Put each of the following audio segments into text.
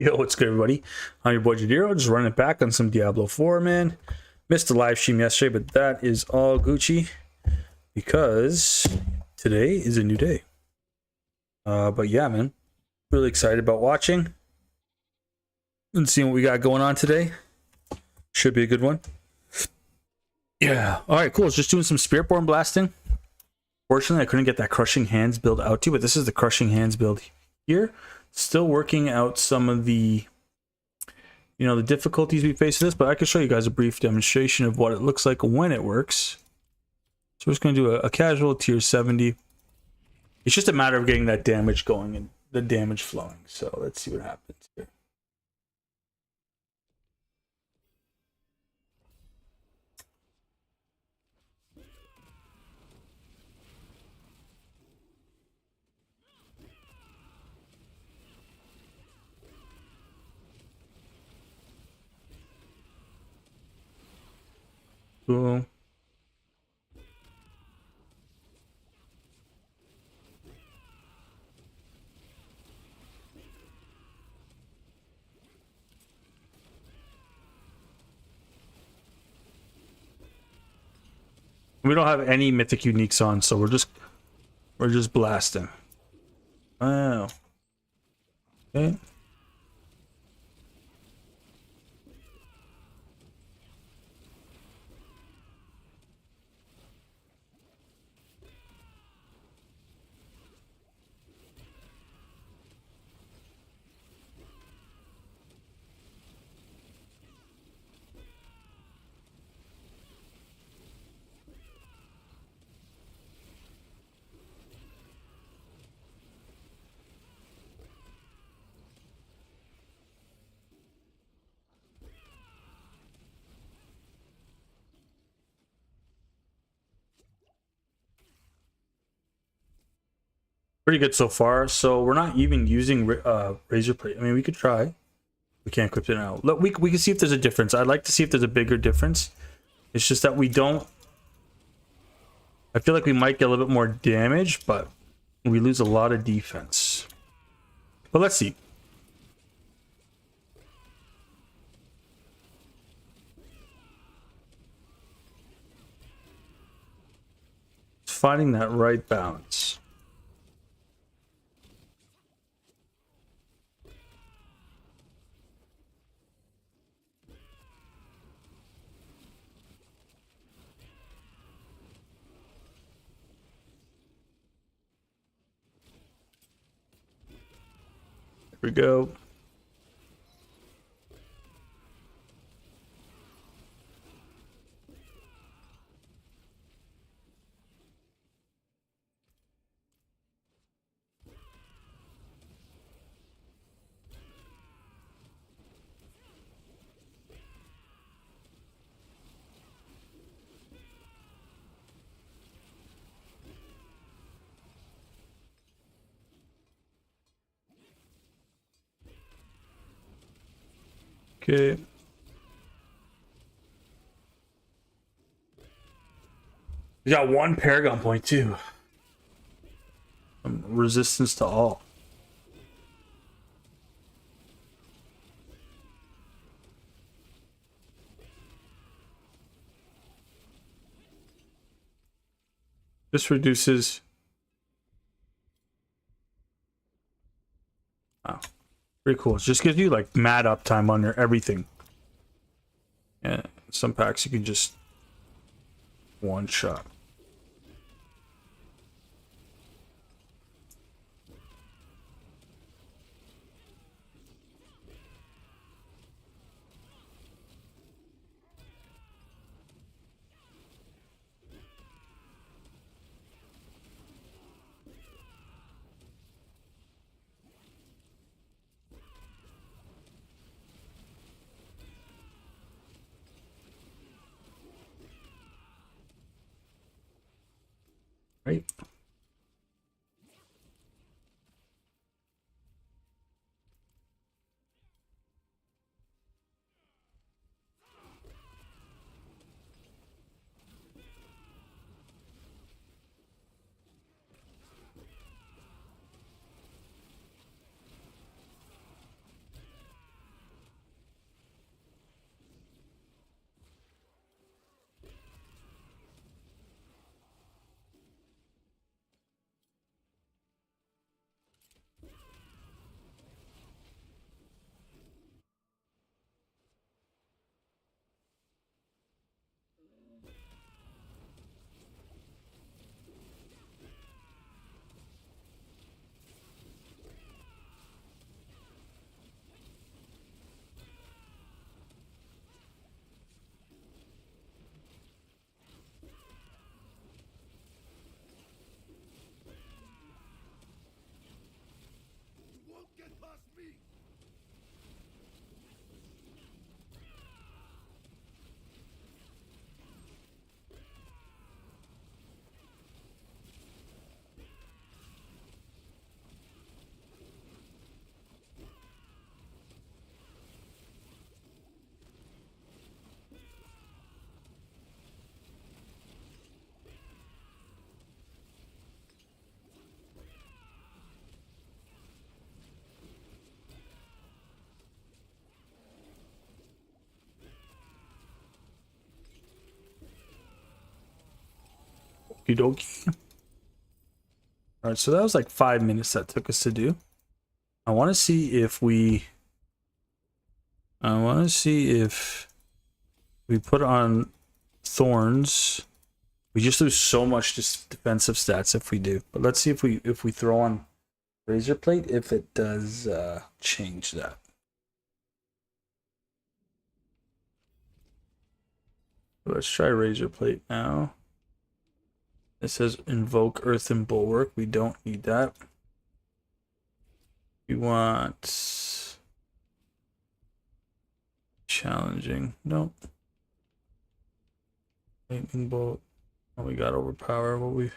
Yo, what's good, everybody? I'm your boy JDIROE, just running it back on some Diablo 4, man. Missed the live stream yesterday, but that is all Gucci because today is a new day. But yeah, man, really excited about watching and seeing what we got going on today. Should be a good one. Yeah. All right, cool. Just doing some Spiritborn blasting. Fortunately, I couldn't get that Crushing Hands build out to, but this is the Crushing Hands build here. Still working out some of the, the difficulties we face with this, but I can show you guys a brief demonstration of what it looks like when it works. So we're just going to do a casual tier 70. It's just a matter of getting that damage going and the damage flowing. So let's see what happens here. Cool. We don't have any mythic uniques on, so we're just blasting. Wow. Okay. Pretty good so far. So we're not even using razor plate. I mean, we could try. We can't equip it now. Look, we can see if there's a difference. I'd like to see if there's a bigger difference. It's just that we don't. I feel like we might get a little bit more damage, but we lose a lot of defense. But let's see. It's finding that right balance. Here we go. Okay. We got one Paragon point too. Resistance to all. This reduces. Wow. Pretty cool. It just gives you like mad uptime on your everything. Yeah, some packs you can just one shot. Right. Okie dokie. All right, so that was like 5 minutes that took us to do. I want to see if we put on thorns. We just lose so much defensive stats if we do. But let's see if we throw on razor plate, if it does change that. Let's try razor plate now. It says invoke earthen bulwark. We don't need that. We want challenging. Nope. Lightning bolt. Oh, we got overpower. All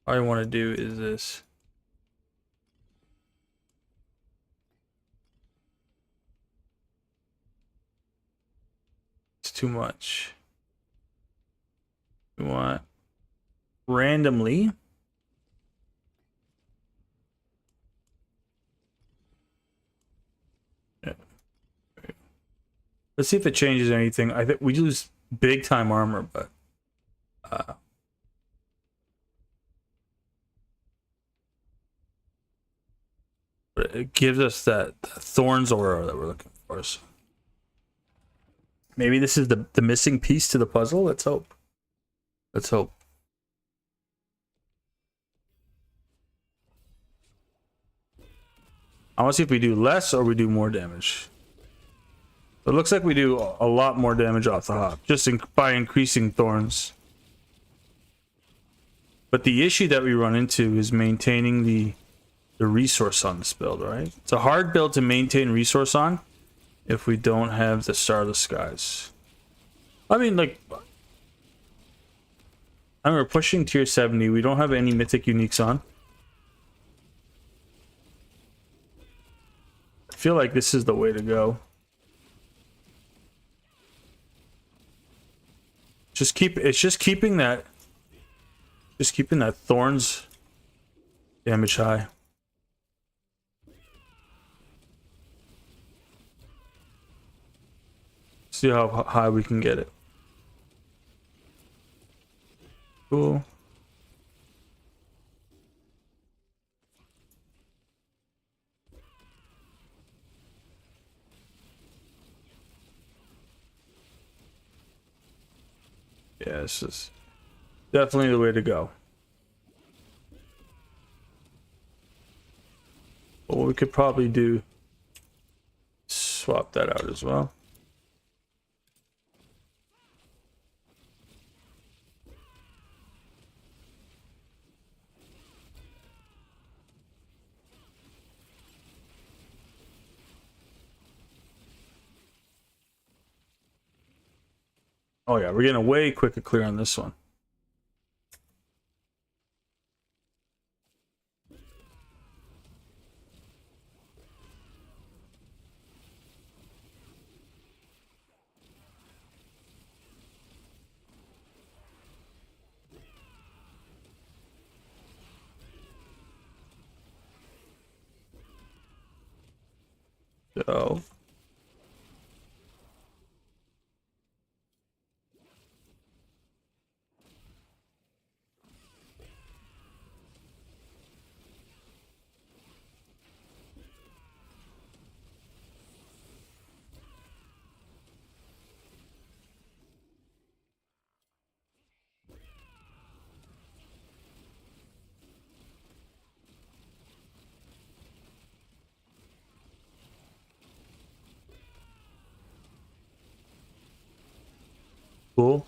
I want to do is this. It's too much. We want randomly. Yeah. Let's see if it changes anything. I think we lose big time armor, but it gives us that thorns aura that we're looking for. So maybe this is the missing piece to the puzzle. Let's hope. Let's hope. I want to see if we do less or we do more damage. It looks like we do a lot more damage off the hop, just by increasing thorns. But the issue that we run into is maintaining the resource on this build, right? It's a hard build to maintain resource on if we don't have the Star of the Skies. I mean, like, we're pushing tier 70. We don't have any mythic uniques on. I feel like this is the way to go. It's just keeping that thorns damage high. See how high we can get it. Cool. Yeah, this is definitely the way to go. But what we could probably do, swap that out as well. Oh yeah, we're getting a way quicker clear on this one. So cool.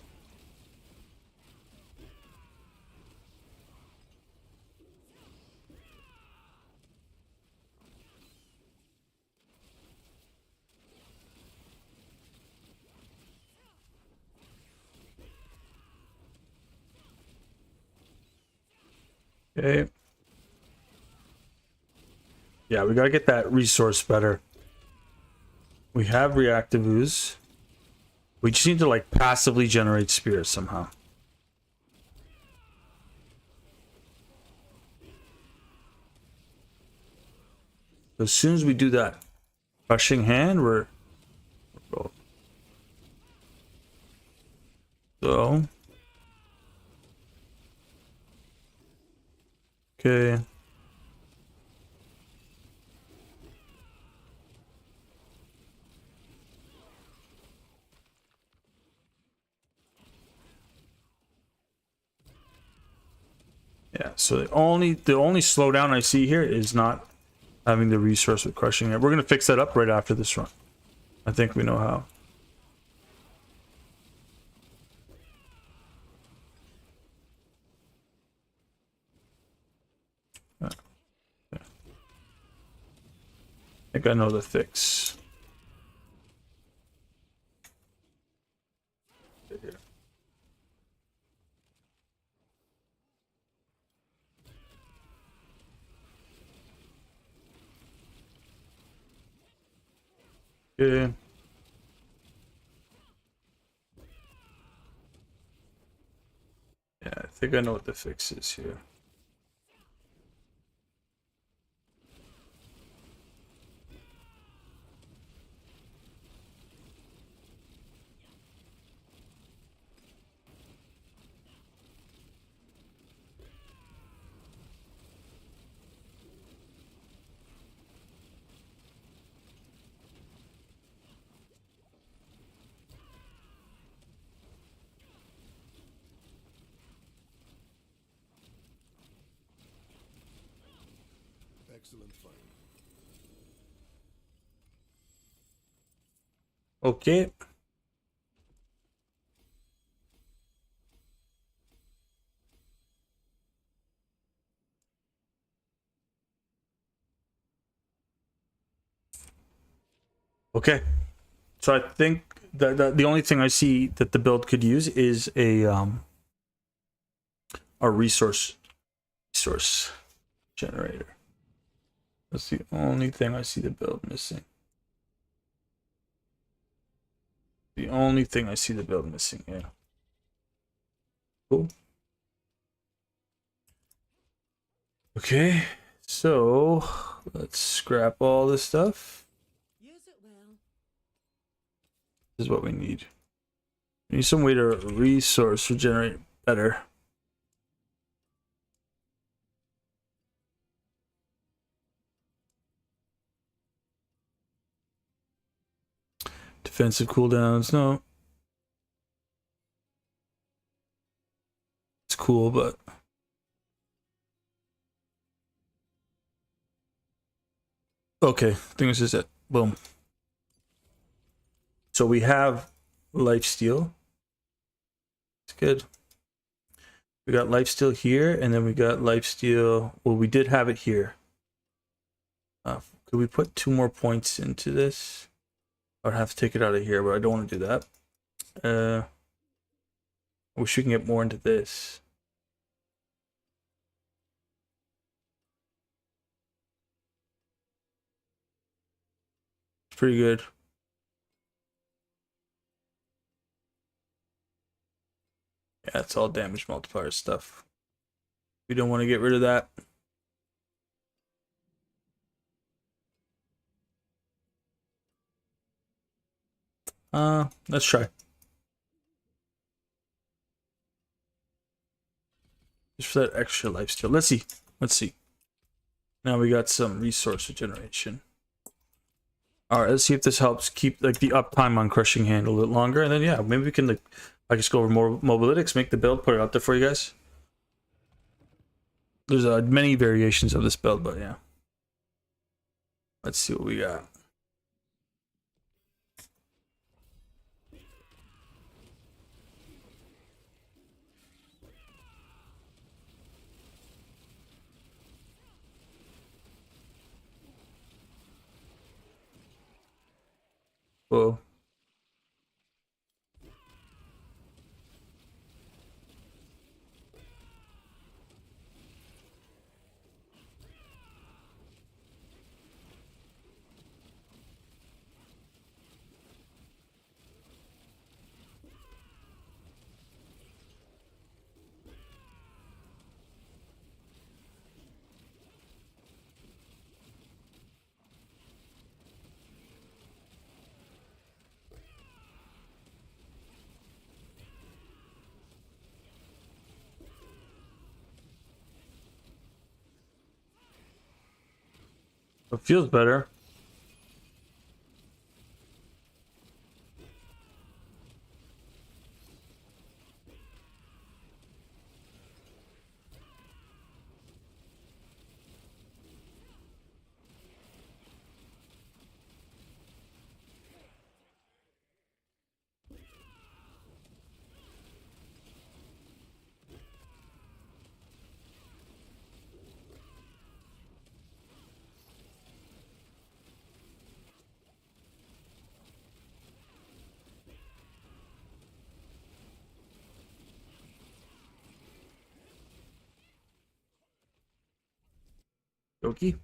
Okay. Yeah, we gotta get that resource better. We have reactive ooze. We just need to like passively generate spirits somehow. As soon as we do that crushing hand, we're both. So Okay. Yeah, so the only slowdown I see here is not having the resource with crushing it. We're gonna fix that up right after this run. I think we know how. I think I know the fix. Okay. Yeah, I think I know what the fix is here. Excellent fight. Okay. Okay. So I think that the only thing I see that the build could use is a resource generator. That's the only thing I see the build missing. The only thing I see the build missing, yeah. Cool. Okay, so let's scrap all this stuff. Use it well. This is what we need. We need some way to resource regenerate better. Defensive cooldowns, no. It's cool, but okay, I think this is it. Boom. So we have lifesteal. It's good. We got lifesteal here, and then we got lifesteal. Well, we did have it here. Could we put 2 more points into this? I'd have to take it out of here, but I don't want to do that. I wish we can get more into this. It's pretty good. Yeah, it's all damage multiplier stuff. We don't want to get rid of that. Let's try. Just for that extra lifesteal. Let's see. Let's see. Now we got some resource regeneration. Alright, let's see if this helps keep like the uptime on crushing hand a little longer. And then yeah, maybe we can like I just go over more mobilytics, make the build, put it out there for you guys. There's many variations of this build, but yeah. Let's see what we got. Whoa. It feels better. Doki.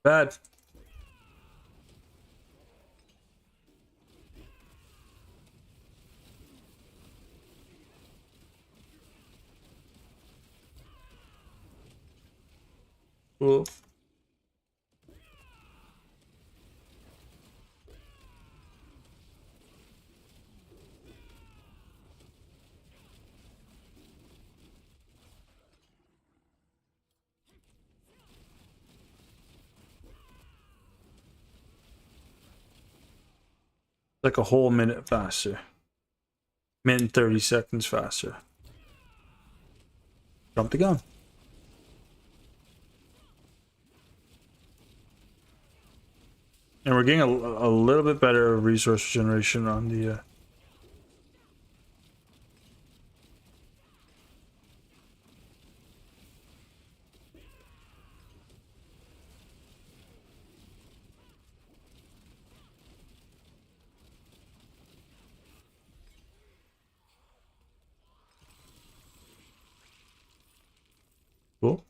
Bad. Cool. Like a whole minute faster. Minute and 30 seconds faster. Jump the gun. And we're getting a little bit better resource generation on the cool.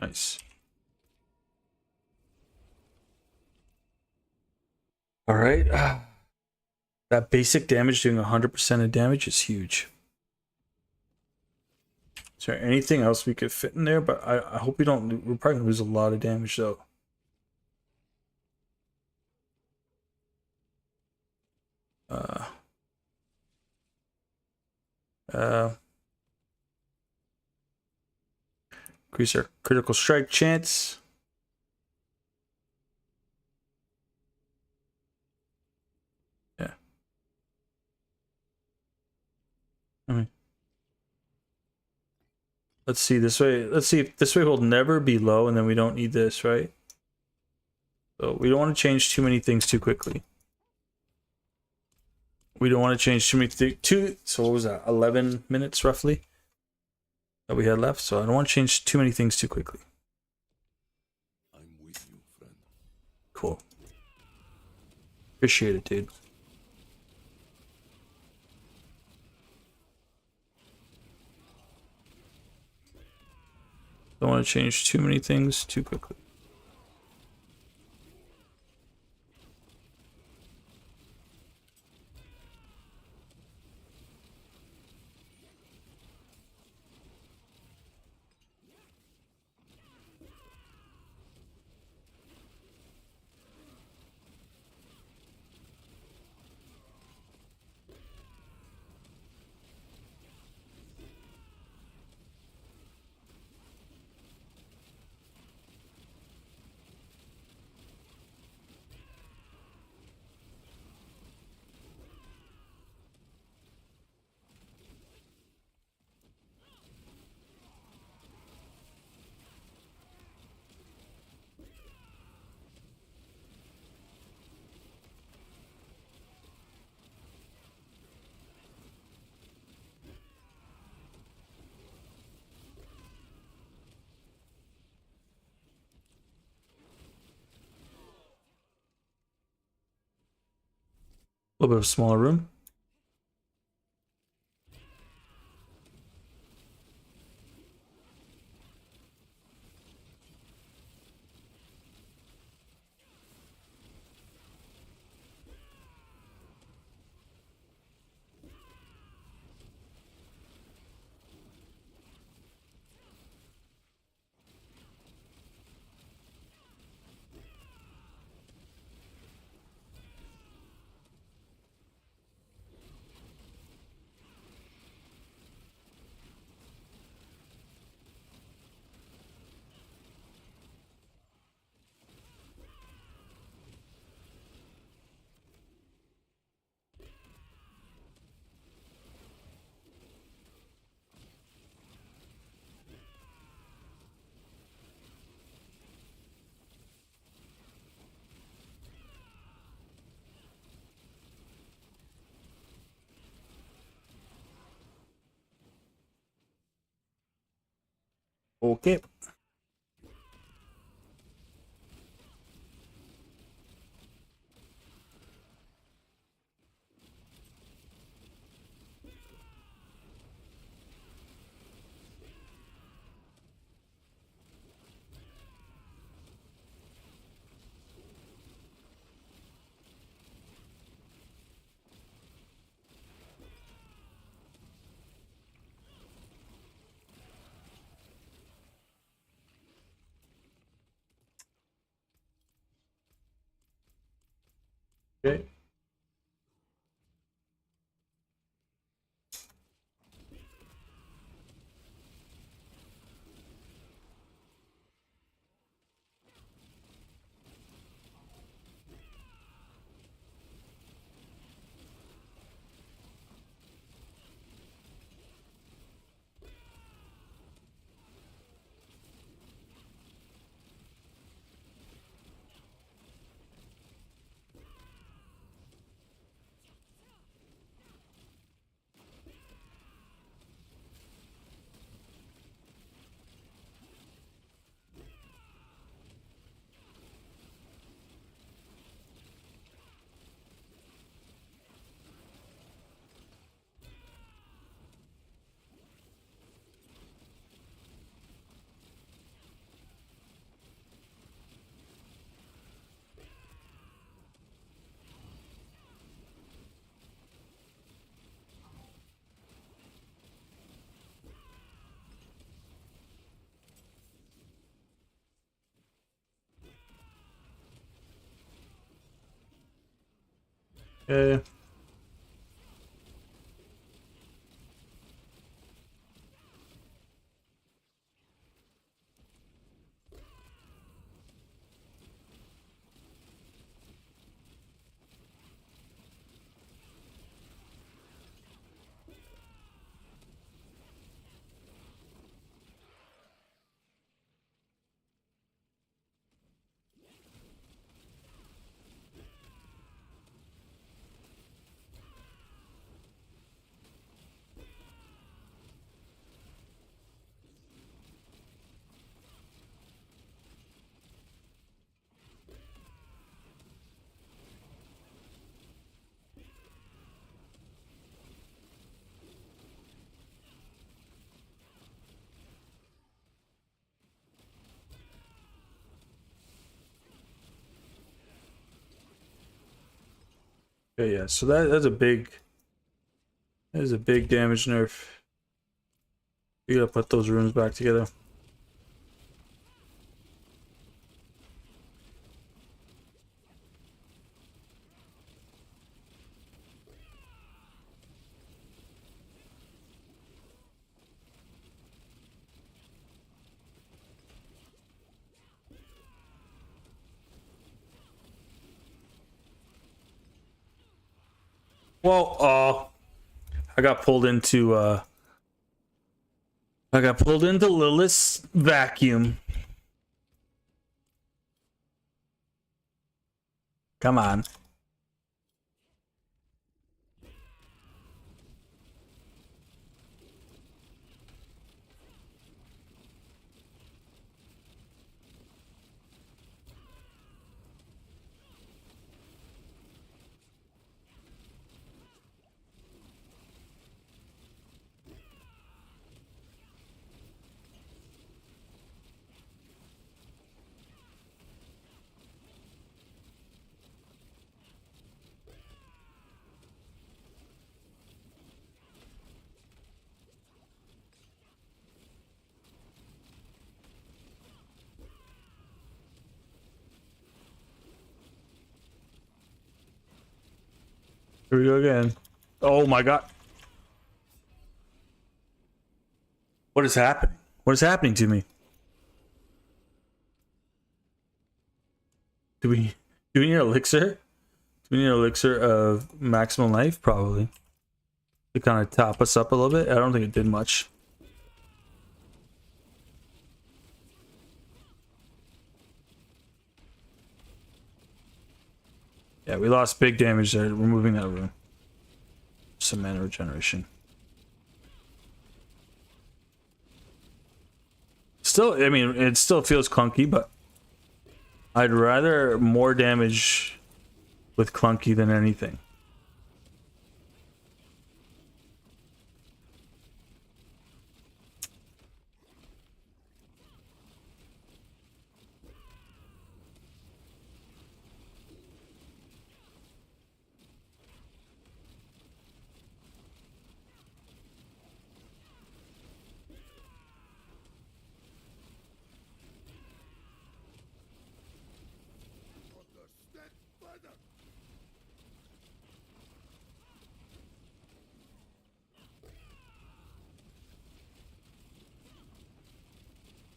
Nice. All right. That basic damage doing 100% of damage is huge. Is there anything else we could fit in there? But I hope we don't. We're probably gonna lose a lot of damage though. Uh. Increase our critical strike chance. Yeah. I mean, let's see this way. Let's see if this way will never be low, and then we don't need this, right? So we don't want to change too many things too quickly. We don't want to change too many things. So what was that? 11 minutes roughly that we had left. So I don't want to change too many things too quickly. I'm with you, friend. Cool. Appreciate it, dude. Don't want to change too many things too quickly. A little bit of a smaller room. Okay. Okay. Okay. Okay, yeah, so that's a big, that is a big damage nerf. You gotta put those rooms back together. Well, I got pulled into Lilith's vacuum. Come on. Here we go again. Oh my god. What is happening? What is happening to me? Do we need an elixir? Do we need an elixir of maximum life? Probably. To kind of top us up a little bit. I don't think it did much. Yeah, we lost big damage there removing that rune. Some mana regeneration. Still, I mean, it still feels clunky, but I'd rather more damage with clunky than anything.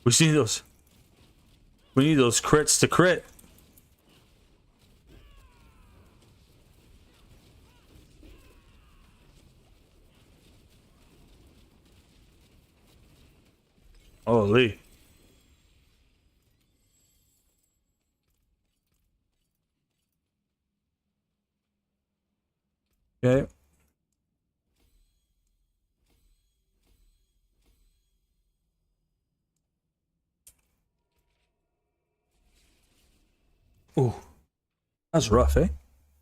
We need those. We need those crits to crit. Holy. Okay. Ooh. That's rough, eh?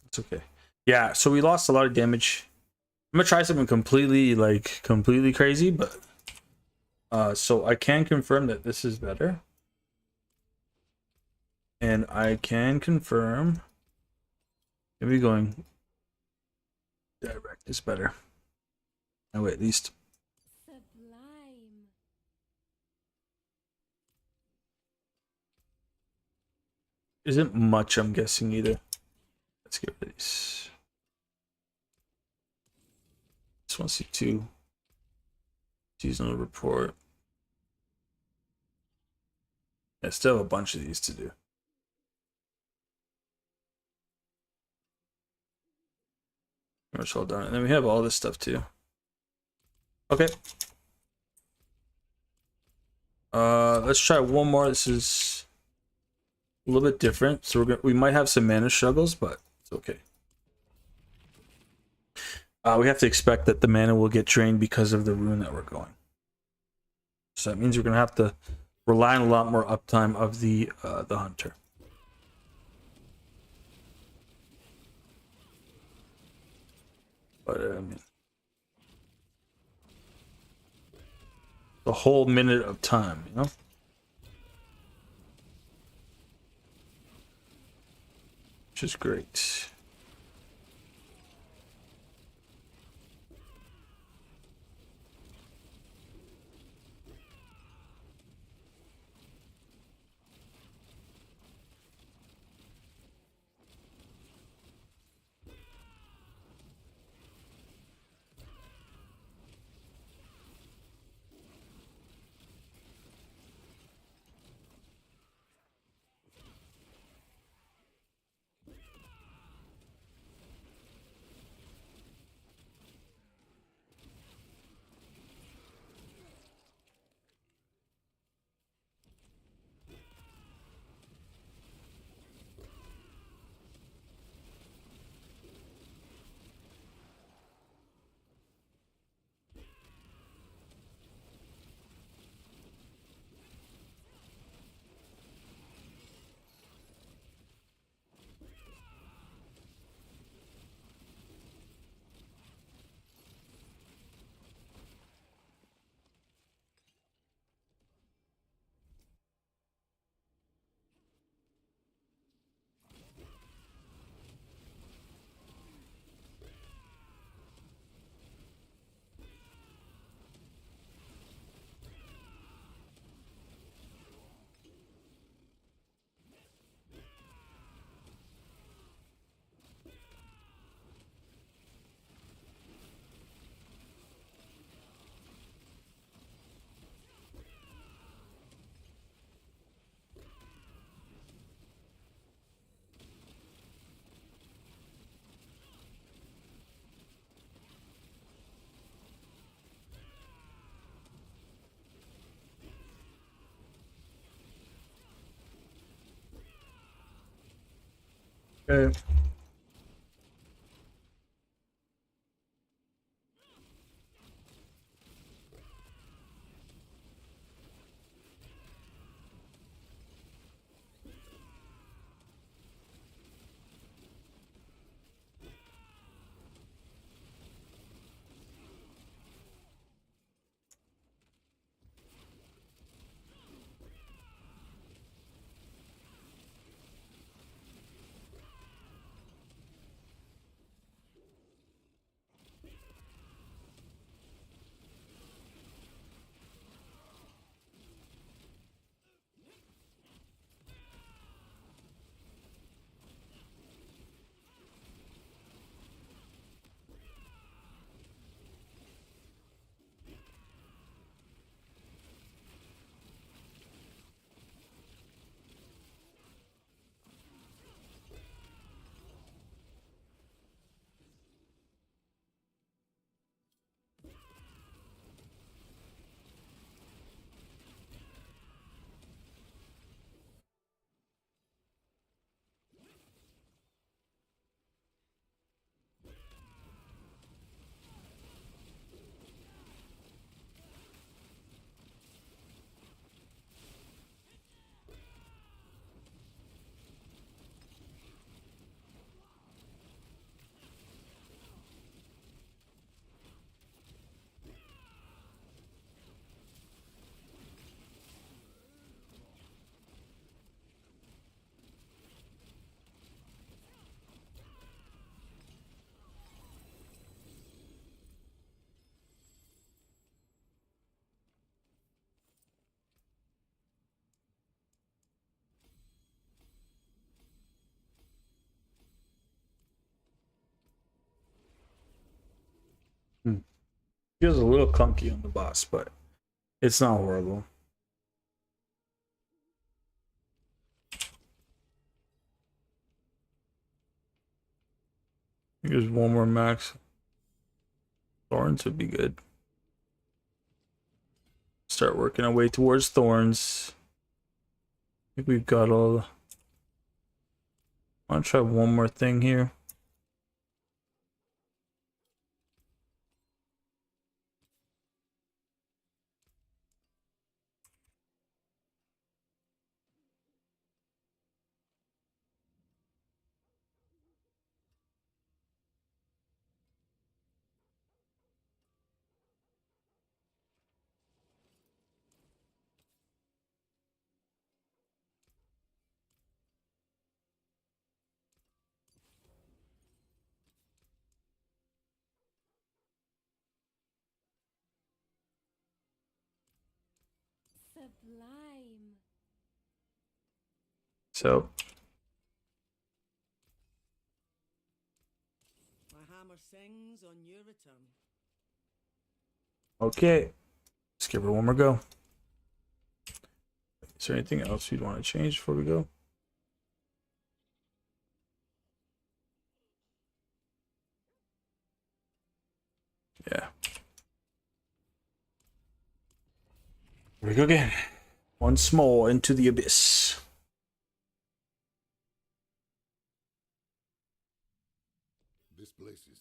It's okay. Yeah, so we lost a lot of damage. I'm gonna try something completely crazy, but so I can confirm that this is better. And I can confirm maybe going direct is better. Oh wait, at least. Sublime. Isn't much, I'm guessing, either. Let's get rid of these. Just want to see 2. Seasonal report. I still have a bunch of these to do. Pretty much all done. And then we have all this stuff too. Okay. Let's try one more. This is a little bit different. So we might have some mana struggles, but it's okay. We have to expect that the mana will get drained because of the rune that we're going. So that means we're gonna have to rely on a lot more uptime of the hunter. But I mean, the whole minute of time, you know. Which is great. Okay. Feels a little clunky on the boss, but it's not horrible. Here's one more max. Thorns would be good. Start working our way towards thorns. I think we've got all. I want to try one more thing here. Sublime. So, My hammer sings on your return. okay. Let's give her one more go. Is there anything else you'd want to change before we go? Yeah. Here we go again. Once more into the abyss. This place is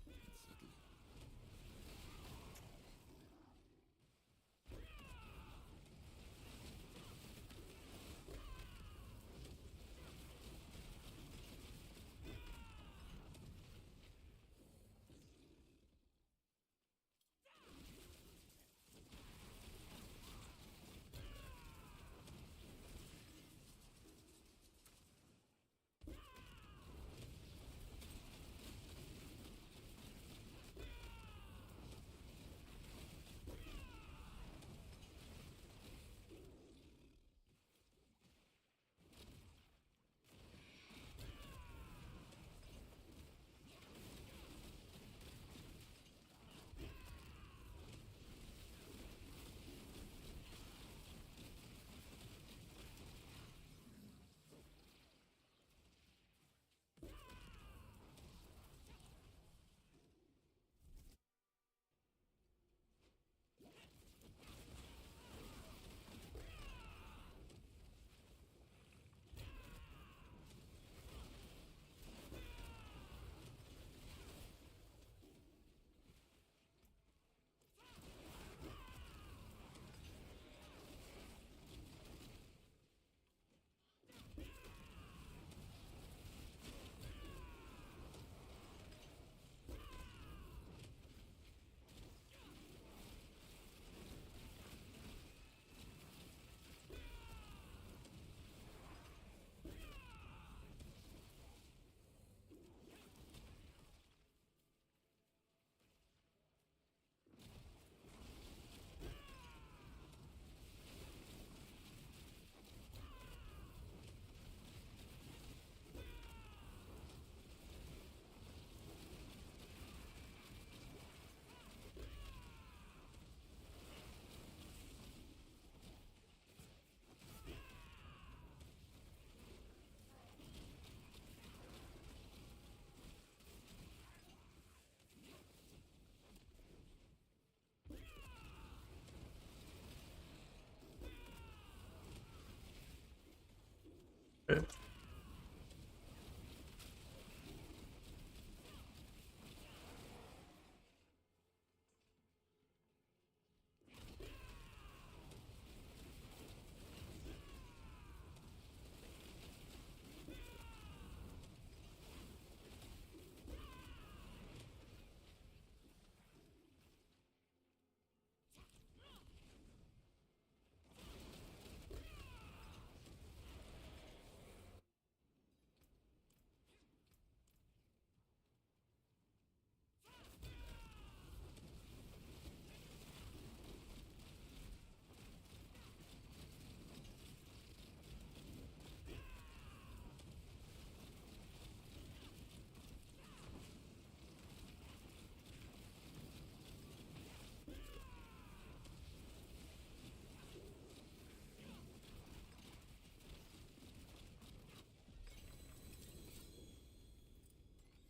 unsettling.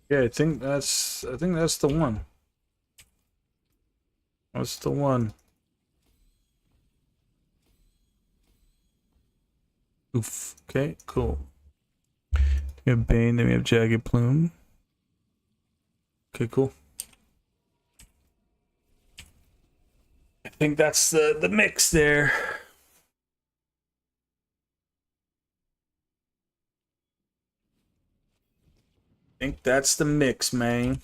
Yeah, I think that's the one. That's the one. Oof. Okay, cool. We have Bane, then we have Jagged Plume. Okay, cool. I think that's the mix there. I think that's the mix, man.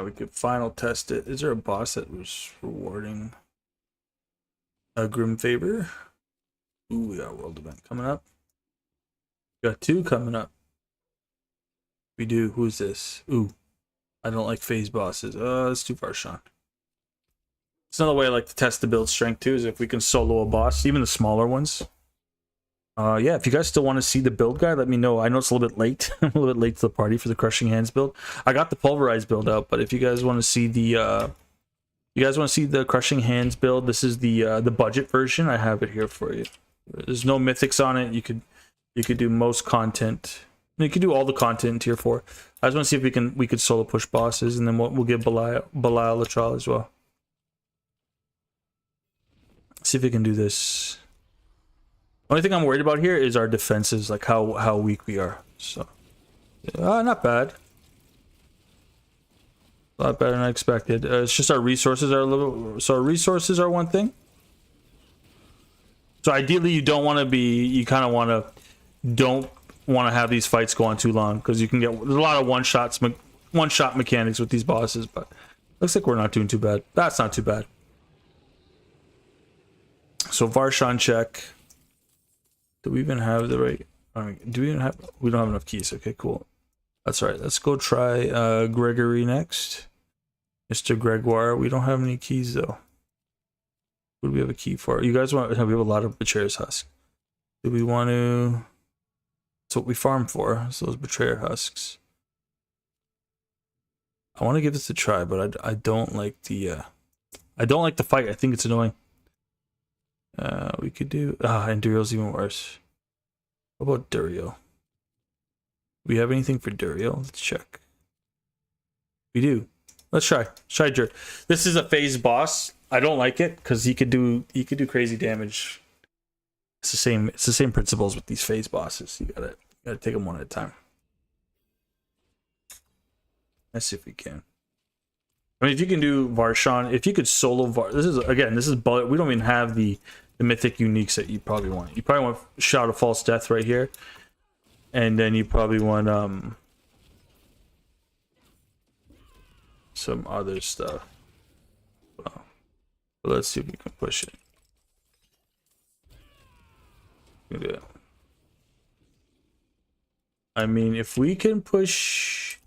We could final test it. Is there a boss that was rewarding a Grim Favor? Ooh, we got a world event coming up. We got 2 coming up. We do. Who's this? Ooh, I don't like phase bosses. That's too far, Sean. It's another way I like to test the build strength too, is if we can solo a boss, even the smaller ones. Yeah, if you guys still want to see the build guide, let me know. I know it's a little bit late. I'm a little bit late to the party for the Crushing Hands build. I got the Pulverized build out, but if you guys want to see the Crushing Hands build, this is the budget version. I have it here for you. There's no mythics on it. You could do most content. You could do all the content in tier 4. I just want to see if we could solo push bosses, and then we'll give Belial a trial as well. See if we can do this. Only thing I'm worried about here is our defenses, like how weak we are. So, not bad. A lot better than I expected. It's just our resources are a little. So our resources are one thing. So ideally, you don't want to be. You kind of don't want to have these fights go on too long, because you can get there's a lot of one shot mechanics with these bosses. But looks like we're not doing too bad. That's not too bad. So Varshan check. Do we even have the right? Do we even have? We don't have enough keys. Okay, cool. That's all right. Let's go try Gregory next. Mr. Gregoire. We don't have any keys though. What do we have a key for? You guys want? We have a lot of Betrayer's Husk. Do we want to? That's what we farm for. So those Betrayer Husks. I want to give this a try, but I don't like the fight. I think it's annoying. We could do and Durio's even worse. What about Durio? We have anything for Durio? Let's check. We do. Let's try. This is a phase boss. I don't like it because he could do crazy damage. It's the same principles with these phase bosses. You gotta take them one at a time. Let's see if we can. I mean, if you can do Varshan, if you could solo this is bullet. We don't even have the mythic uniques that you probably want. You probably want Shout of False Death right here, and then you probably want some other stuff. Well, let's see if we can push it. Do it. I mean, if we can push.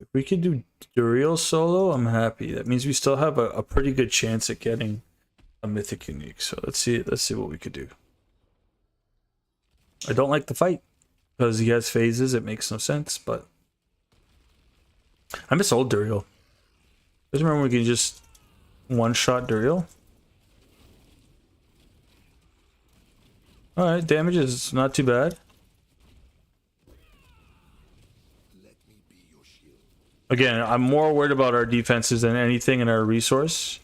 If we could do Duriel solo, I'm happy. That means we still have a pretty good chance at getting a mythic unique. So let's see what we could do. I don't like the fight because he has phases. It makes no sense, but I miss old Duriel. I remember we could just one-shot Duriel. All right, damage is not too bad. Again, I'm more worried about our defenses than anything in our resource.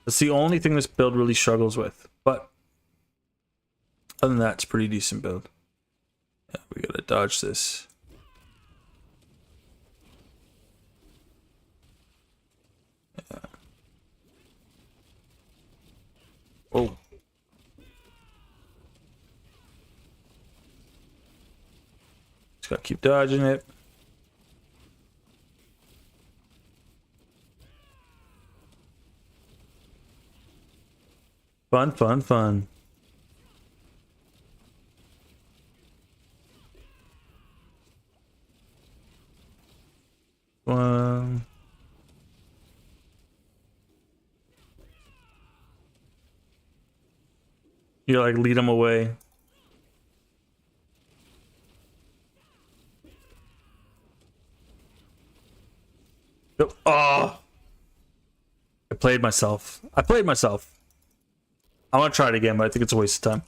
That's the only thing this build really struggles with. But other than that, it's a pretty decent build. Yeah, we gotta dodge this. Yeah. Oh. Just gotta keep dodging it. Fun, fun, fun. One. You like lead them away. Oh, I played myself. I played myself. I want to try it again, but I think it's a waste of time.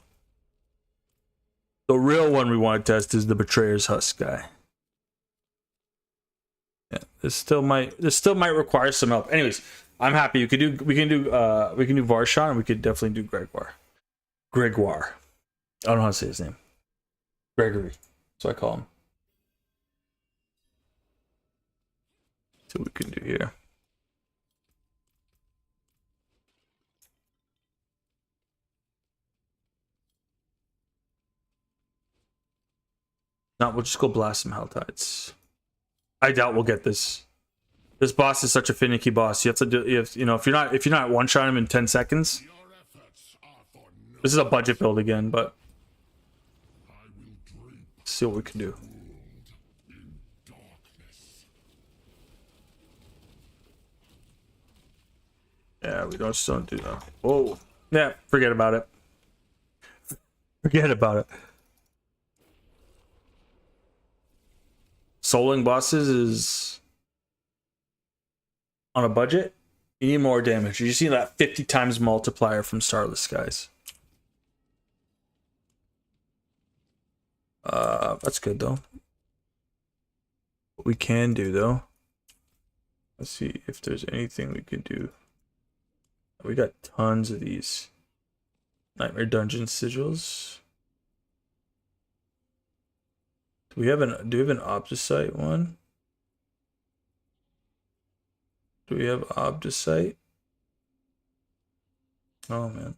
The real one we want to test is the Betrayer's Husk guy. Yeah, this still might require some help. Anyways, I'm happy. We can do Varshan, and we could definitely do Gregoire. Gregoire. I don't know how to say his name. Gregory. So I call him. See what we can do here. No, we'll just go blast some Helltides. I doubt we'll get this. This boss is such a finicky boss. You have to do. If you're not one shot him in 10 seconds. This is a budget build again, but let's see what we can do. Yeah, we just don't do that. Whoa. Yeah, forget about it. Forget about it. Souling bosses is on a budget. You need more damage. You see that 50 times multiplier from Starless Skies. That's good though. What we can do though. Let's see if there's anything we could do. We got tons of these Nightmare Dungeon sigils. Do we have an Obdusite one? Do we have Obdusite? Oh man.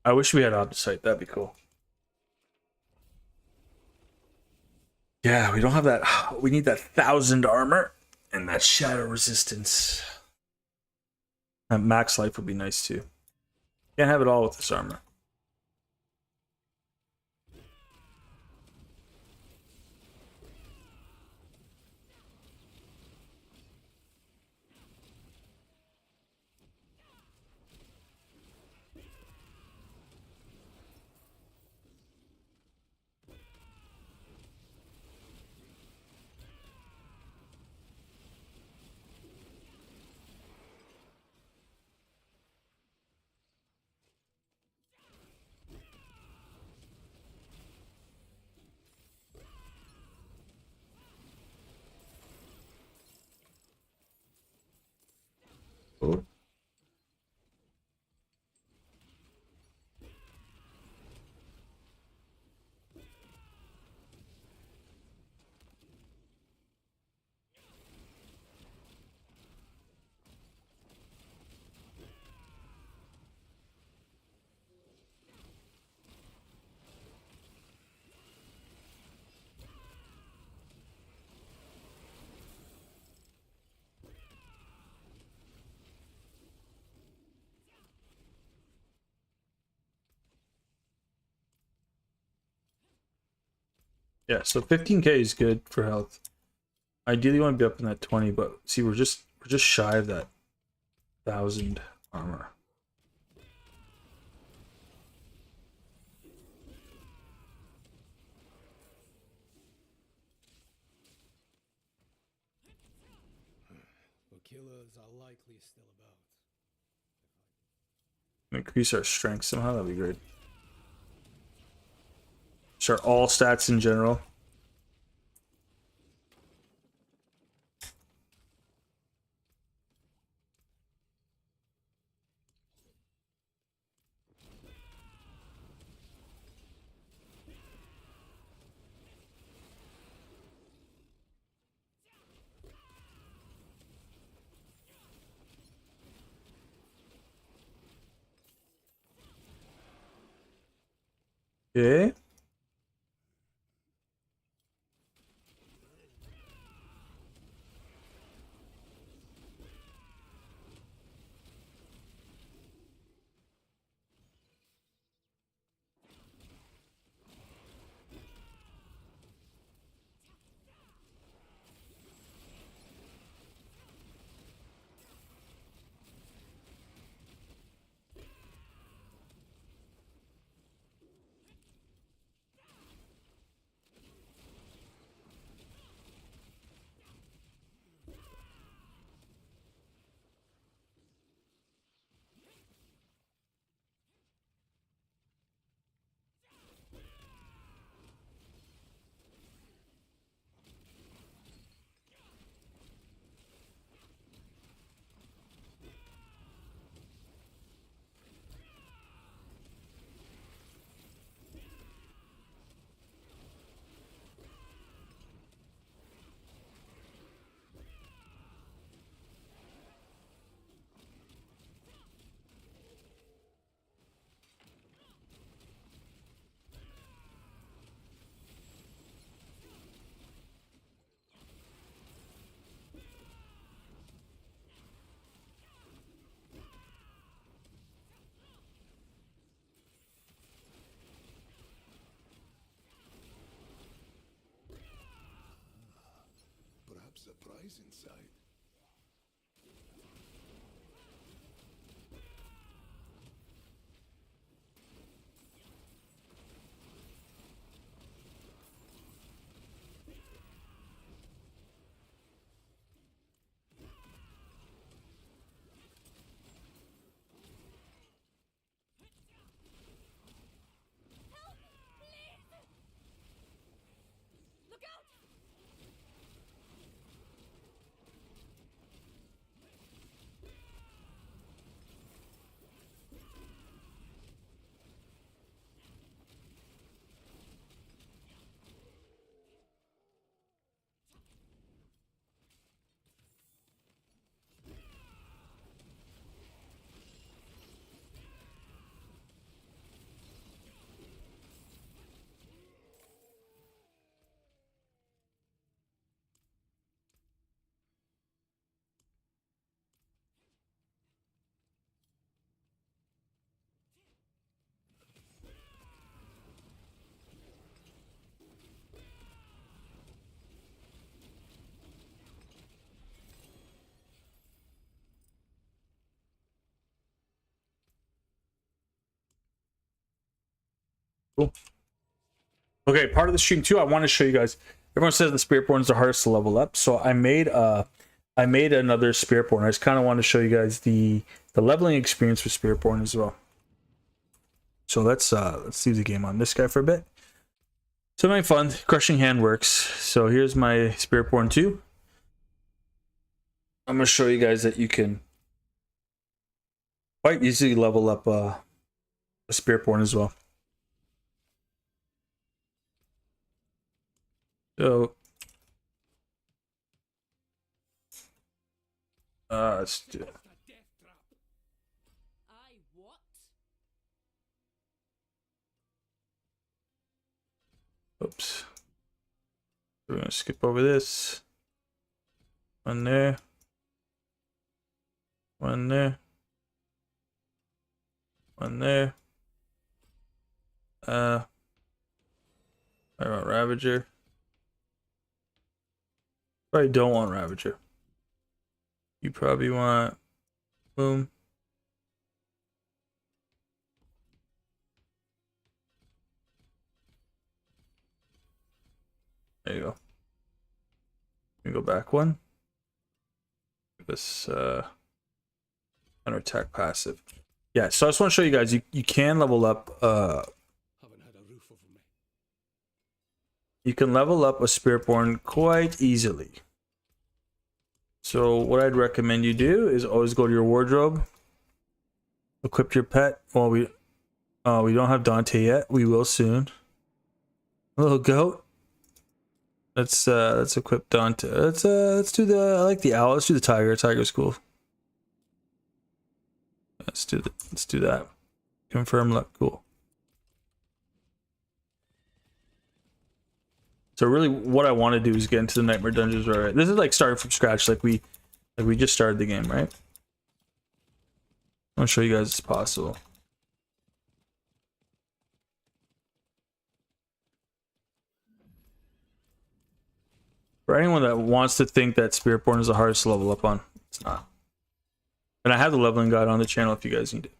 I wish we had Obdusite. That'd be cool. Yeah, we don't have that. We need that 1000 armor and that shadow resistance. That max life would be nice too. Can't have it all with this armor. Oh. Yeah, so 15k is good for health. Ideally, you want to be up in that 20, but see, we're just shy of that 1000 armor. Killers are likely still about. Increase our strength somehow, that'd be great. Start all stats in general. Okay. Perhaps a prize inside. Look out! Cool. Okay, part of the stream too, I want to show you guys. Everyone says the Spiritborn is the hardest to level up, so I made another Spiritborn. I just kind of want to show you guys the leveling experience with Spiritborn as well. So let's leave the game on this guy for a bit. Something fun. Crushing Hand works. So here's my Spiritborn 2. I'm gonna show you guys that you can quite easily level up a Spiritborn as well. So let's do it. Aye, what? Oops. We're gonna skip over this. One there. One there. One there. I want Ravager. Probably don't want Ravager. You probably want boom. There you go. Let me go back one. This counter attack passive. Yeah, so I just want to show you guys you can level up Haven't had a roof over me. you can level up a Spiritborn quite easily. So what I'd recommend you do is always go to your wardrobe, equip your pet. Well, we don't have Dante yet. We will soon. A little goat. Let's equip Dante. Let's do the, I like the owl. Let's do the tiger. Tiger's cool. Let's do that. Confirm luck. Cool. So really what I want to do is get into the Nightmare Dungeons. Right. This is like starting from scratch, like we just started the game, right? I'll show you guys it's possible. For anyone that wants to think that Spiritborn is the hardest to level up on, it's not. And I have the leveling guide on the channel if you guys need it.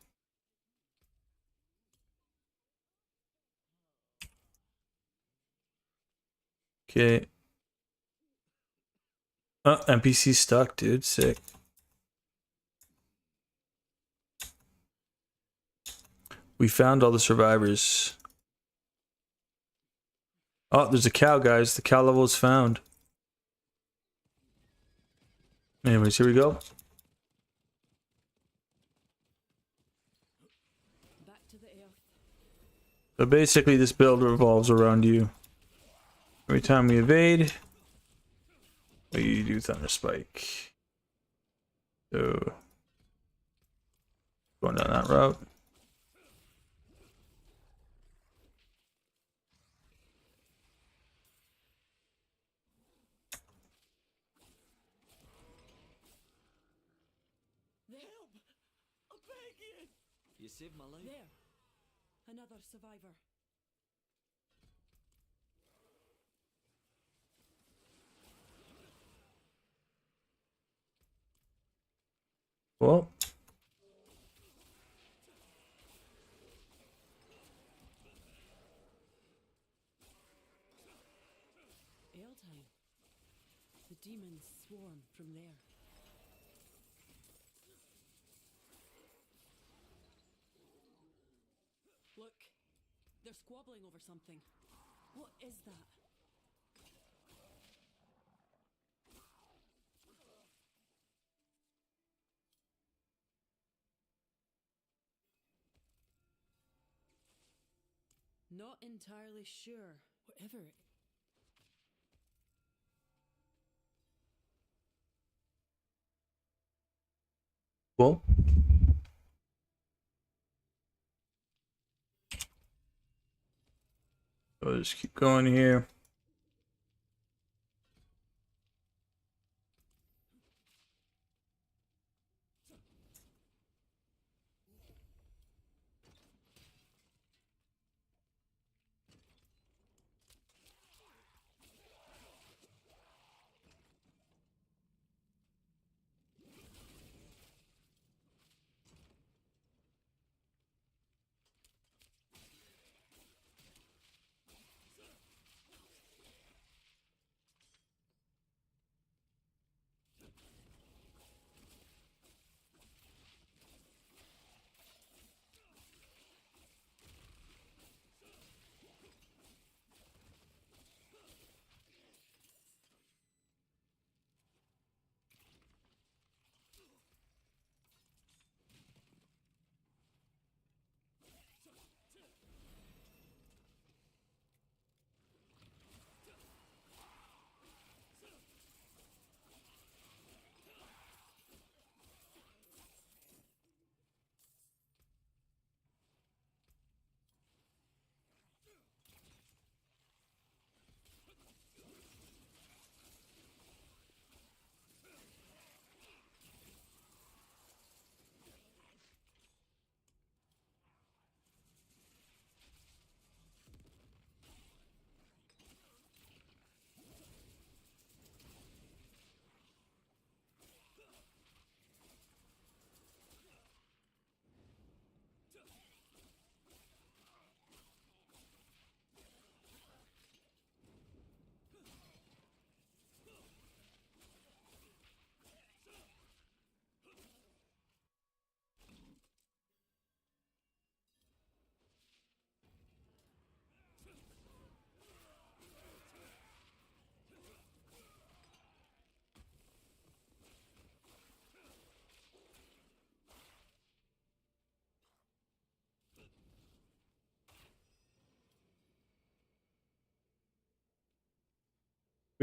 Okay. Oh, NPC stuck, dude. Sick. We found all the survivors. Oh, there's a cow, guys. The cow level is found. Anyways, here we go. Back to the earth. So basically, this build revolves around you. Every time we evade, we do Thunder Spike. So, going down that route. Help! I'm begging! You saved my life. There! Another survivor. Well, Airtime. The demons swarm from there. Look, they're squabbling over something. What is that? Not entirely sure. Whatever. well. So just keep going here.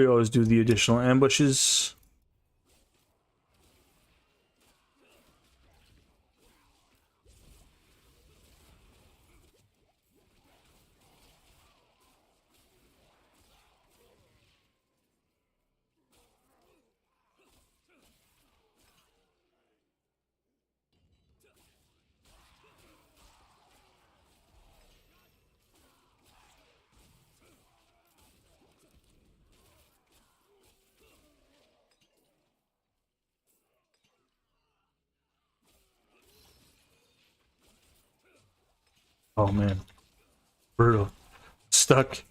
We always do the additional ambushes. Oh man, brutal. Stuck.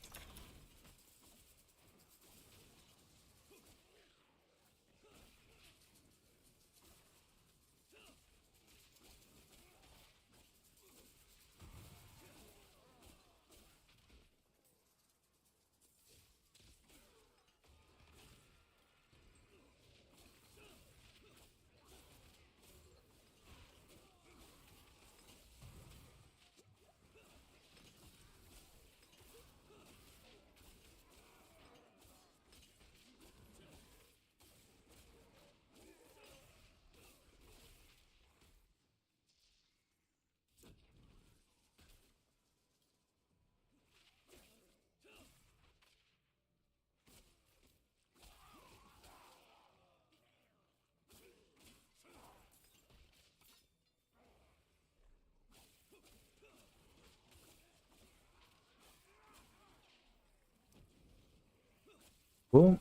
Cool.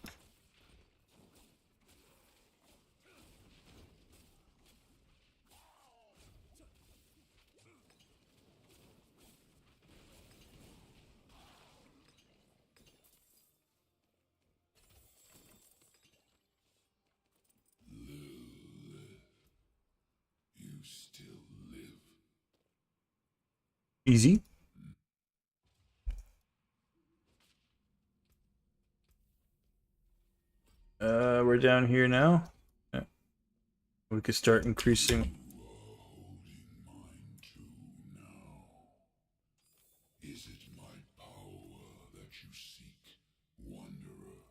You still live. Easy. We're down here now. Yeah. We could start increasing. You are holding mine too now. Is it my power that you seek, Wanderer?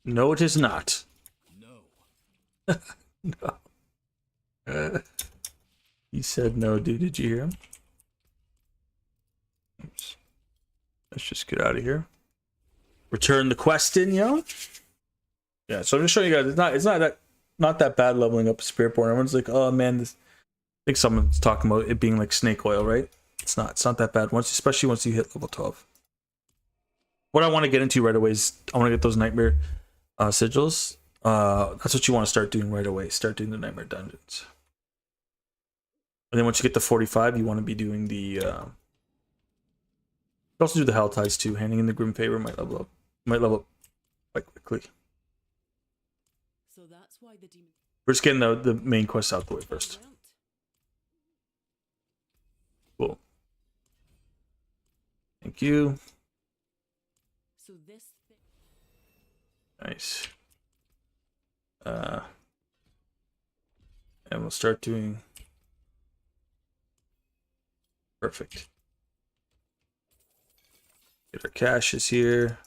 No, it is not. No. No. He said no, dude. Did you hear him? Oops. Let's just get out of here. Return the quest in, yo. Yeah, so I'm just showing you guys. It's not that bad leveling up Spiritborn. Everyone's like, oh man, this. I think someone's talking about it being like snake oil, right? It's not. It's not that bad. Especially once you hit level 12. What I want to get into right away is I want to get those nightmare sigils. That's what you want to start doing right away. Start doing the nightmare dungeons. And then once you get to 45, you want to be doing the. You also do the Hell Tides too. Handing in the Grim Favor might level up. Might level up quite quickly. So that's why the demon We're just getting the main quest out the way first. went. Cool. Thank you. So this thing Nice. And we'll start doing. Perfect. Get our caches here.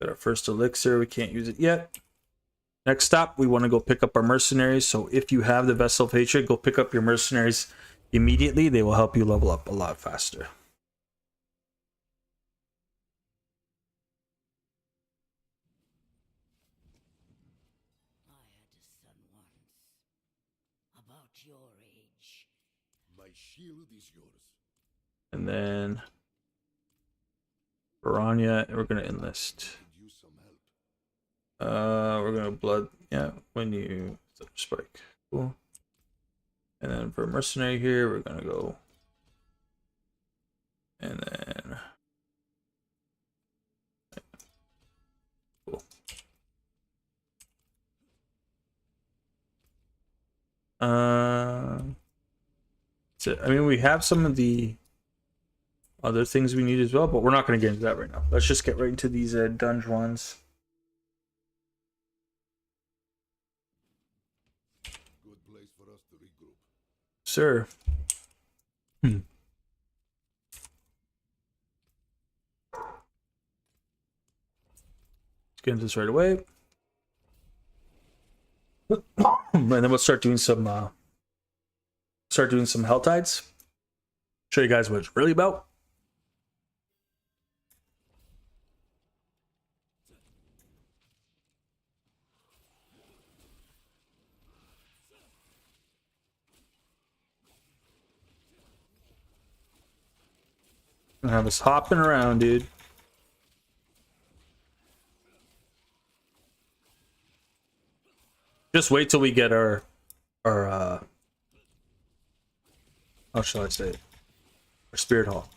Got our first elixir. We can't use it yet. Next stop, we want to go pick up our mercenaries. So if you have the Vessel of Hatred, go pick up your mercenaries immediately. They will help you level up a lot faster. I had a son once, about your age. My shield is yours. And then Baranya, and we're gonna enlist. Could use some help. We're gonna blood. Yeah, when you spike. Cool. And then for mercenary here, we're gonna go. And then. Cool. So, I mean, we have some of the other things we need as well, but we're not going to get into that right now. Let's just get right into these dungeon ones. Good place for us to regroup. Sir. Let's get into this right away. And then we'll start doing some Hell Tides. Show you guys what it's really about. I have us hopping around, dude. Just wait till we get our how shall I say it? Our Spirit Hall.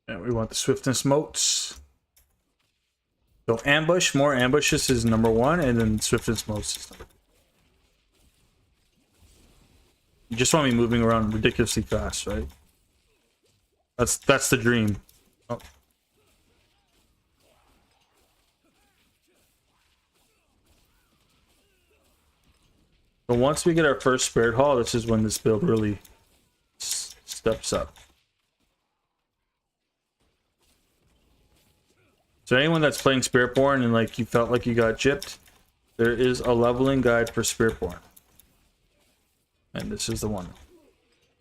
And we want the swiftness motes. So ambush, more ambushes is number 1, and then swiftness motes is number 2. You just want to be moving around ridiculously fast, right? That's the dream. Oh. But once we get our first Spirit Hall, this is when this build really steps up. So anyone that's playing Spiritborn and like you felt like you got gypped, there is a leveling guide for Spiritborn. And this is the one.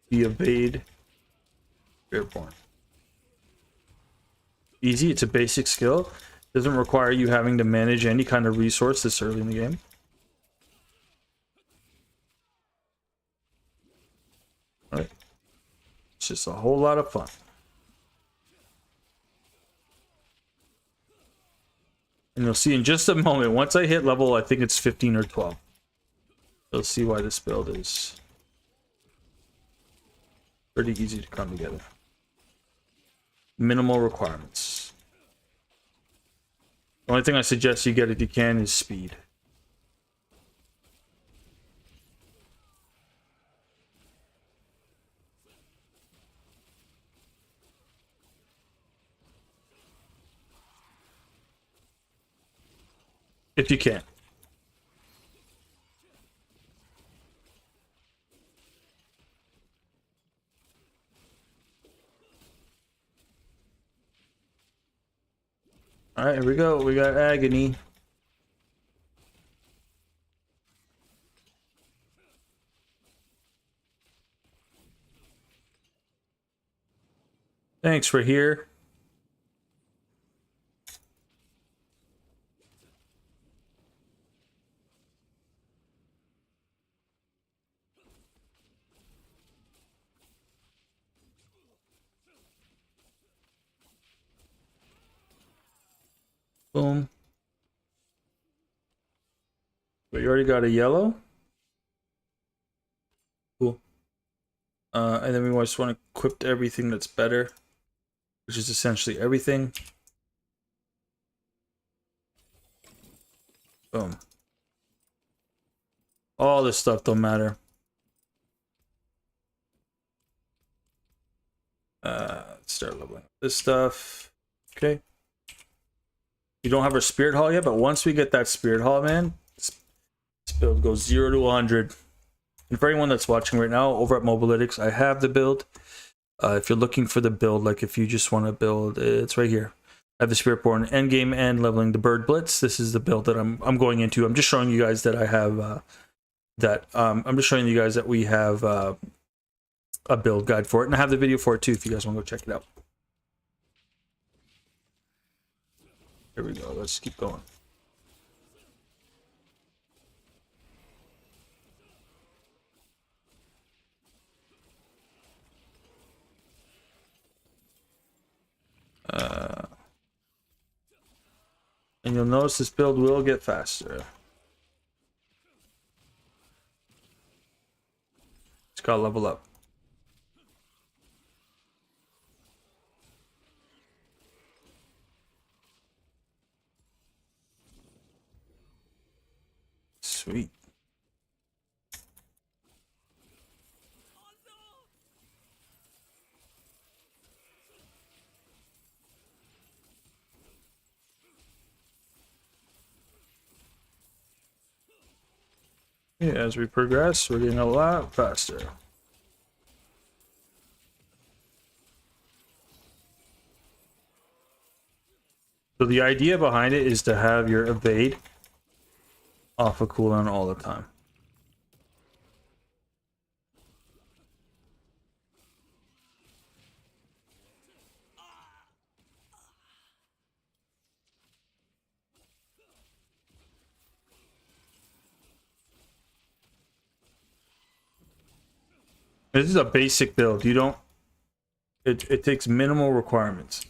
The Evade Spiritborn. Easy, it's a basic skill. Doesn't require you having to manage any kind of resource this early in the game. Alright. It's just a whole lot of fun. And you'll see in just a moment, once I hit level, I think it's 15 or 12. You'll see why this build is pretty easy to come together. Minimal requirements. The only thing I suggest you get if you can is speed. If you can. Alright, here we go. We got Agony. Thanks for here. Boom. But you already got a yellow. Cool. And then we just want to equip everything that's better, which is essentially everything. Boom. All this stuff don't matter. Let's start leveling this stuff. Okay. You don't have our Spirit Hall yet, but once we get that Spirit Hall, man, this build goes 0 to 100. And for anyone that's watching right now, over at Mobilytics, I have the build. If you're looking for the build, like if you just want to build, it's right here. I have the Spiritborn endgame and leveling the Bird Blitz. This is the build that I'm going into. I'm just showing you guys that I have I'm just showing you guys that we have a build guide for it, and I have the video for it too if you guys want to go check it out. Here we go. Let's keep going. And you'll notice this build will get faster. It's gotta level up. Sweet. Yeah, as we progress, we're getting a lot faster. So the idea behind it is to have your evade off of cooldown all the time. This is a basic build. You don't. It takes minimal requirements.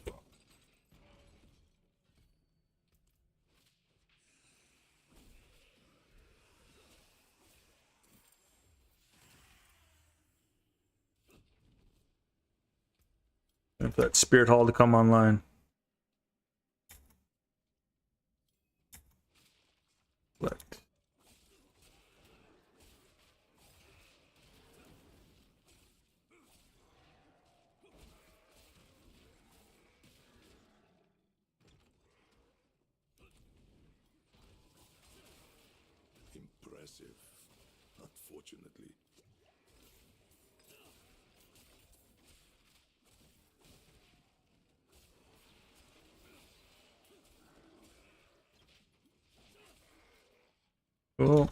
If that Spirit Hall to come online. Select. Impressive, unfortunately. Cool.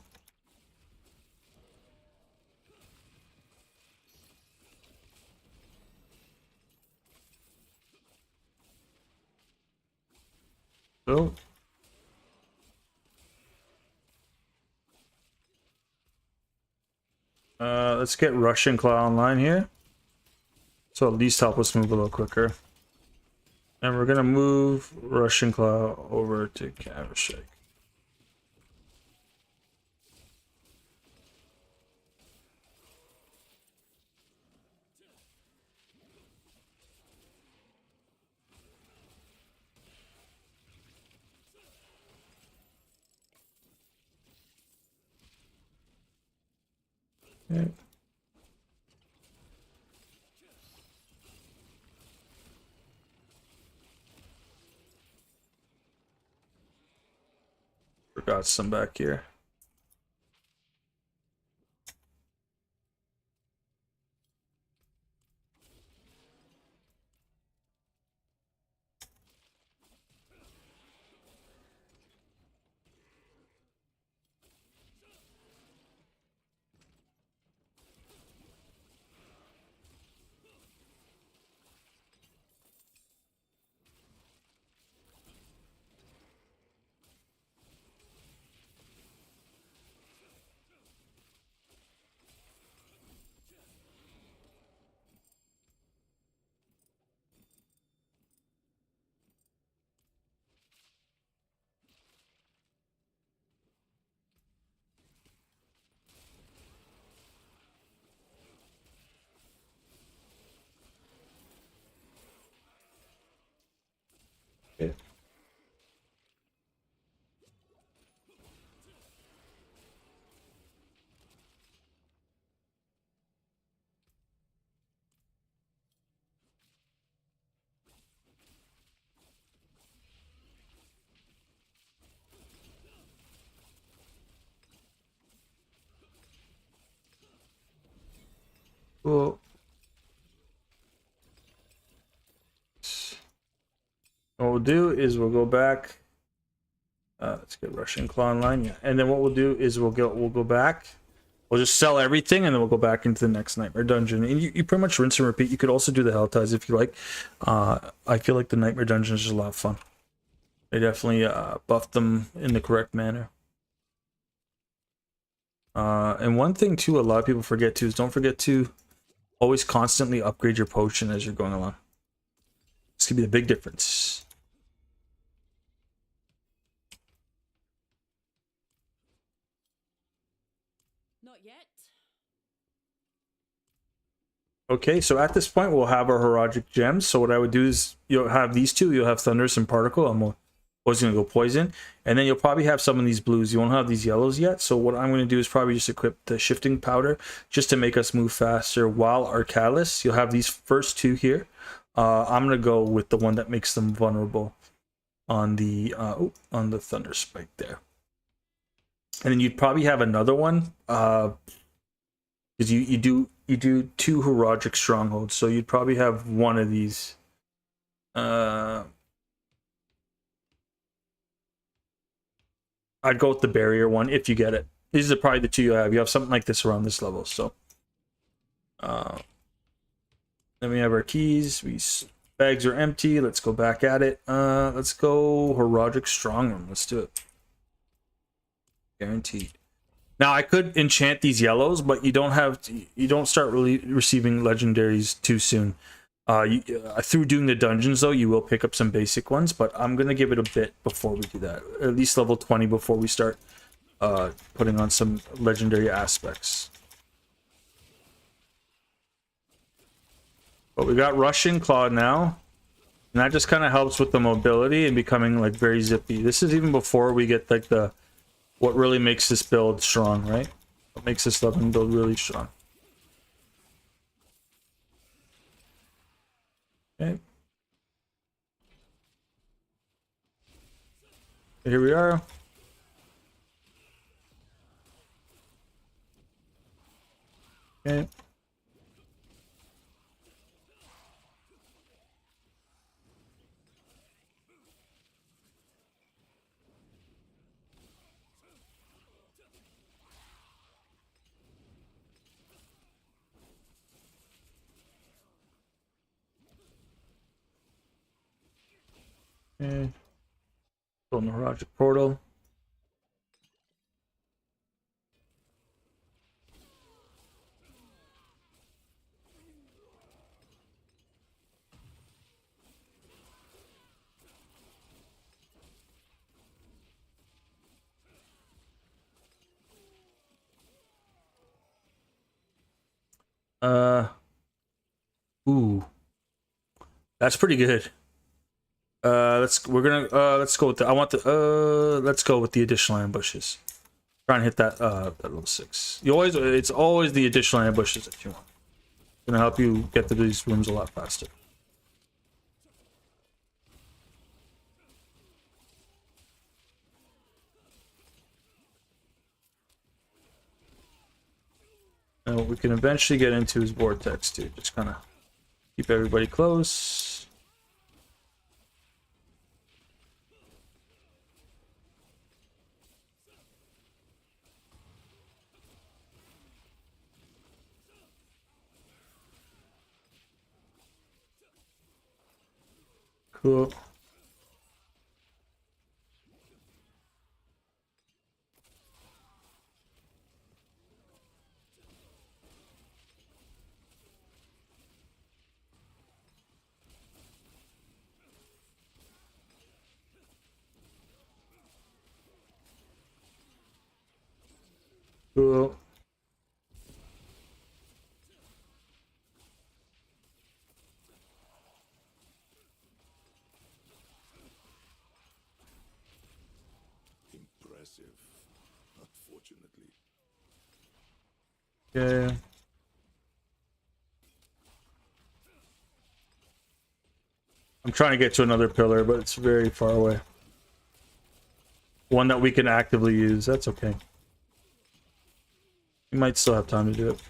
So. Let's get Russian Claw online here. So at least help us move a little quicker. And we're gonna move Russian Claw over to Kavashek. Okay. Forgot some back here. Okay. Cool. What we'll do is we'll go back. Let's get Russian Claw online, yeah. And then what we'll do is we'll go back. We'll just sell everything, and then we'll go back into the next Nightmare Dungeon. And you pretty much rinse and repeat. You could also do the Hell Ties if you like. I feel like the Nightmare Dungeon is just a lot of fun. They definitely buffed them in the correct manner. And one thing too, a lot of people forget too, is don't forget to always constantly upgrade your potion as you're going along. This could be the big difference. Not yet. Okay, so at this point we'll have our Horadrim gems. So what I would do is you'll have these two. You'll have Thunderous and Particle. I'm always going to go Poison. And then you'll probably have some of these blues. You won't have these yellows yet. So what I'm going to do is probably just equip the Shifting Powder just to make us move faster. While our Catalyst, you'll have these first two here. I'm going to go with the one that makes them vulnerable on the Thunder Spike there. And then you'd probably have another one because you do two Horadrim strongholds, so you'd probably have one of these. I'd go with the barrier one if you get it. These are probably the two you have. You have something like this around this level. So then we have our keys. Bags are empty. Let's go back at it. Let's go Horadrim Strongroom. Let's do it. Guaranteed. Now I could enchant these yellows, but you don't start really receiving legendaries too soon. Through doing the dungeons though, you will pick up some basic ones, but I'm gonna give it a bit before we do that. At least level 20 before we start putting on some legendary aspects. But we got Rushing Claw now, and that just kind of helps with the mobility and becoming like very zippy. This is even before we get like what really makes this build strong, right? What makes this 11 build really strong. Okay. Here we are. Okay. Okay. Building the Horadrim portal. Ooh. That's pretty good. Let's go with let's go with the additional ambushes. Try and hit that level 6. It's always the additional ambushes that you want. It's gonna help you get to these rooms a lot faster. And what we can eventually get into is Vortex too. Just kind of keep everybody close. Cool. Cool. Impressive, unfortunately. Okay. I'm trying to get to another pillar, but it's very far away. One that we can actively use. That's okay. We might still have time to do it.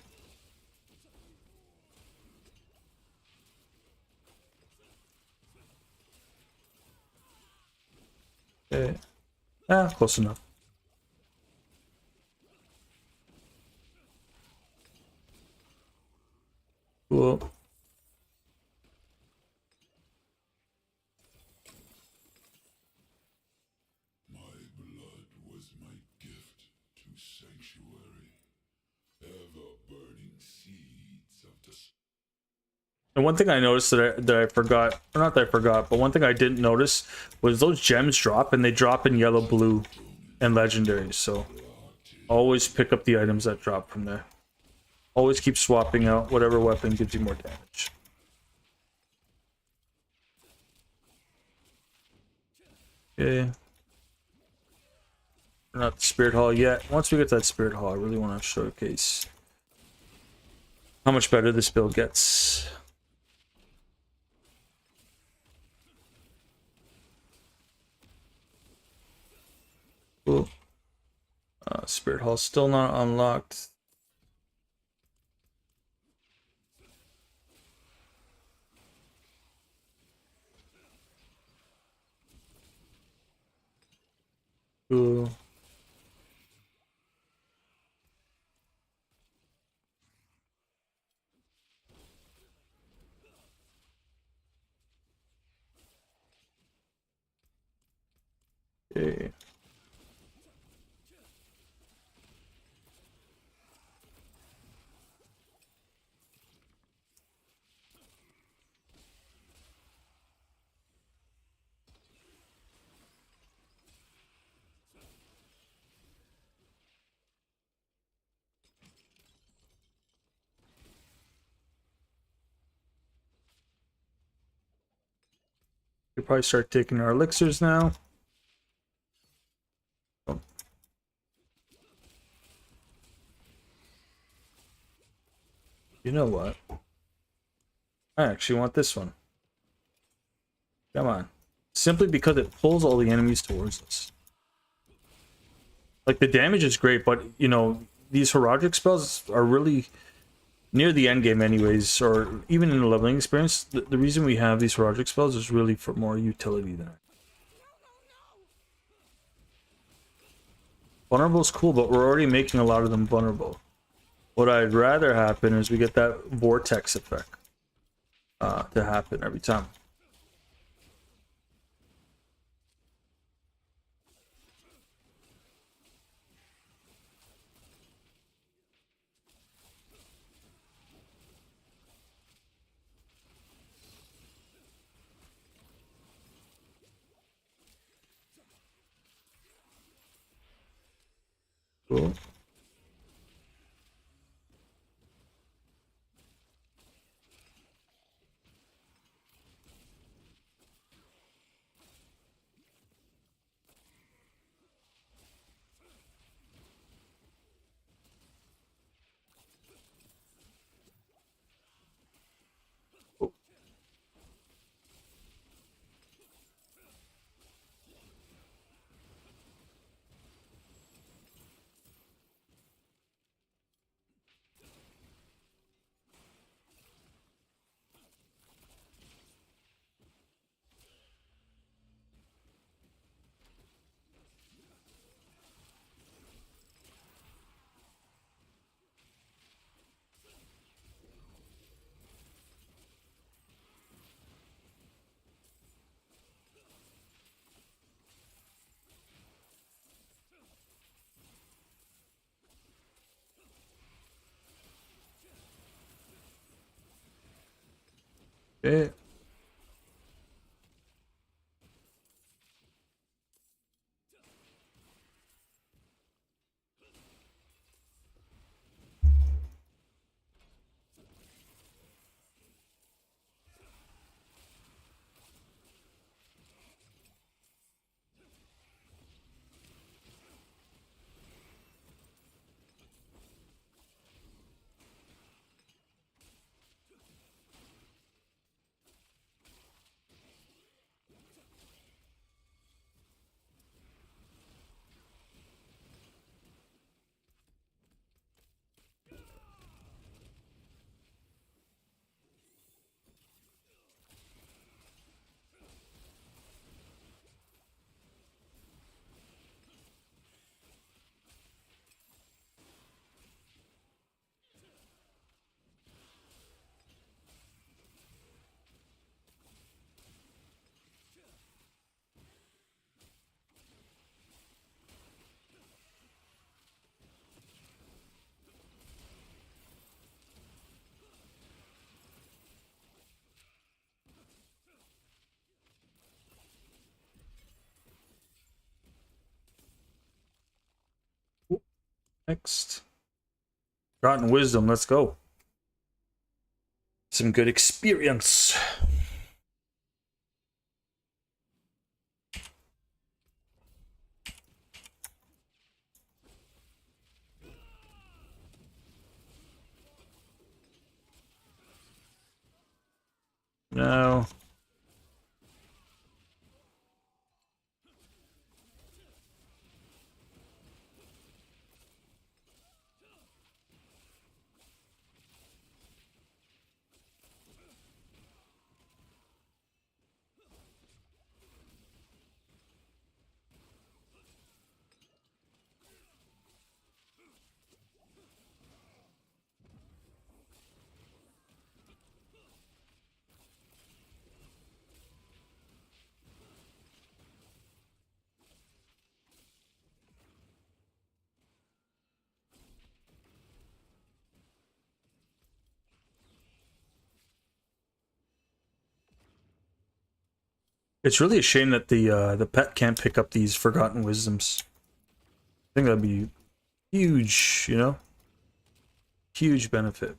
Okay. Close enough. Cool. My blood was my gift to sanctuary, ever burning seeds of the. And one thing I noticed that I forgot, or not that I forgot, but one thing I didn't notice was those gems drop, and they drop in yellow, blue, and legendaries. So Always pick up the items that drop from there. Always keep swapping out whatever weapon gives you more damage. Okay. We're not the Spirit Hall yet. Once we get to that Spirit Hall, I really want to showcase how much better this build gets. Cool. Spirit Hall still not unlocked. Cool. Okay. We probably start taking our elixirs now. Oh. You know what? I actually want this one. Come on. Simply because it pulls all the enemies towards us. Like, the damage is great, but, you know, these Horadrim spells are really near the end game anyways, or even in the leveling experience. The reason we have these Horadrim spells is really for more utility than it. Vulnerable is cool, but we're already making a lot of them vulnerable. What I'd rather happen is we get that vortex effect to happen every time. Cool. Okay. Next. Forgotten Wisdom, let's go. Some good experience. No. It's really a shame that the pet can't pick up these Forgotten Wisdoms. I think that'd be huge, you know? Huge benefit.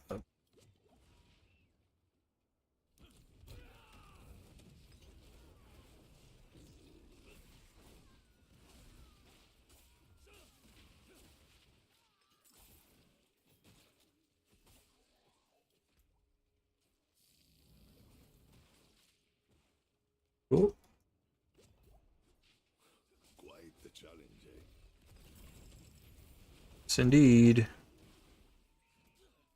Cool. Quite the challenge, eh? Yes, indeed.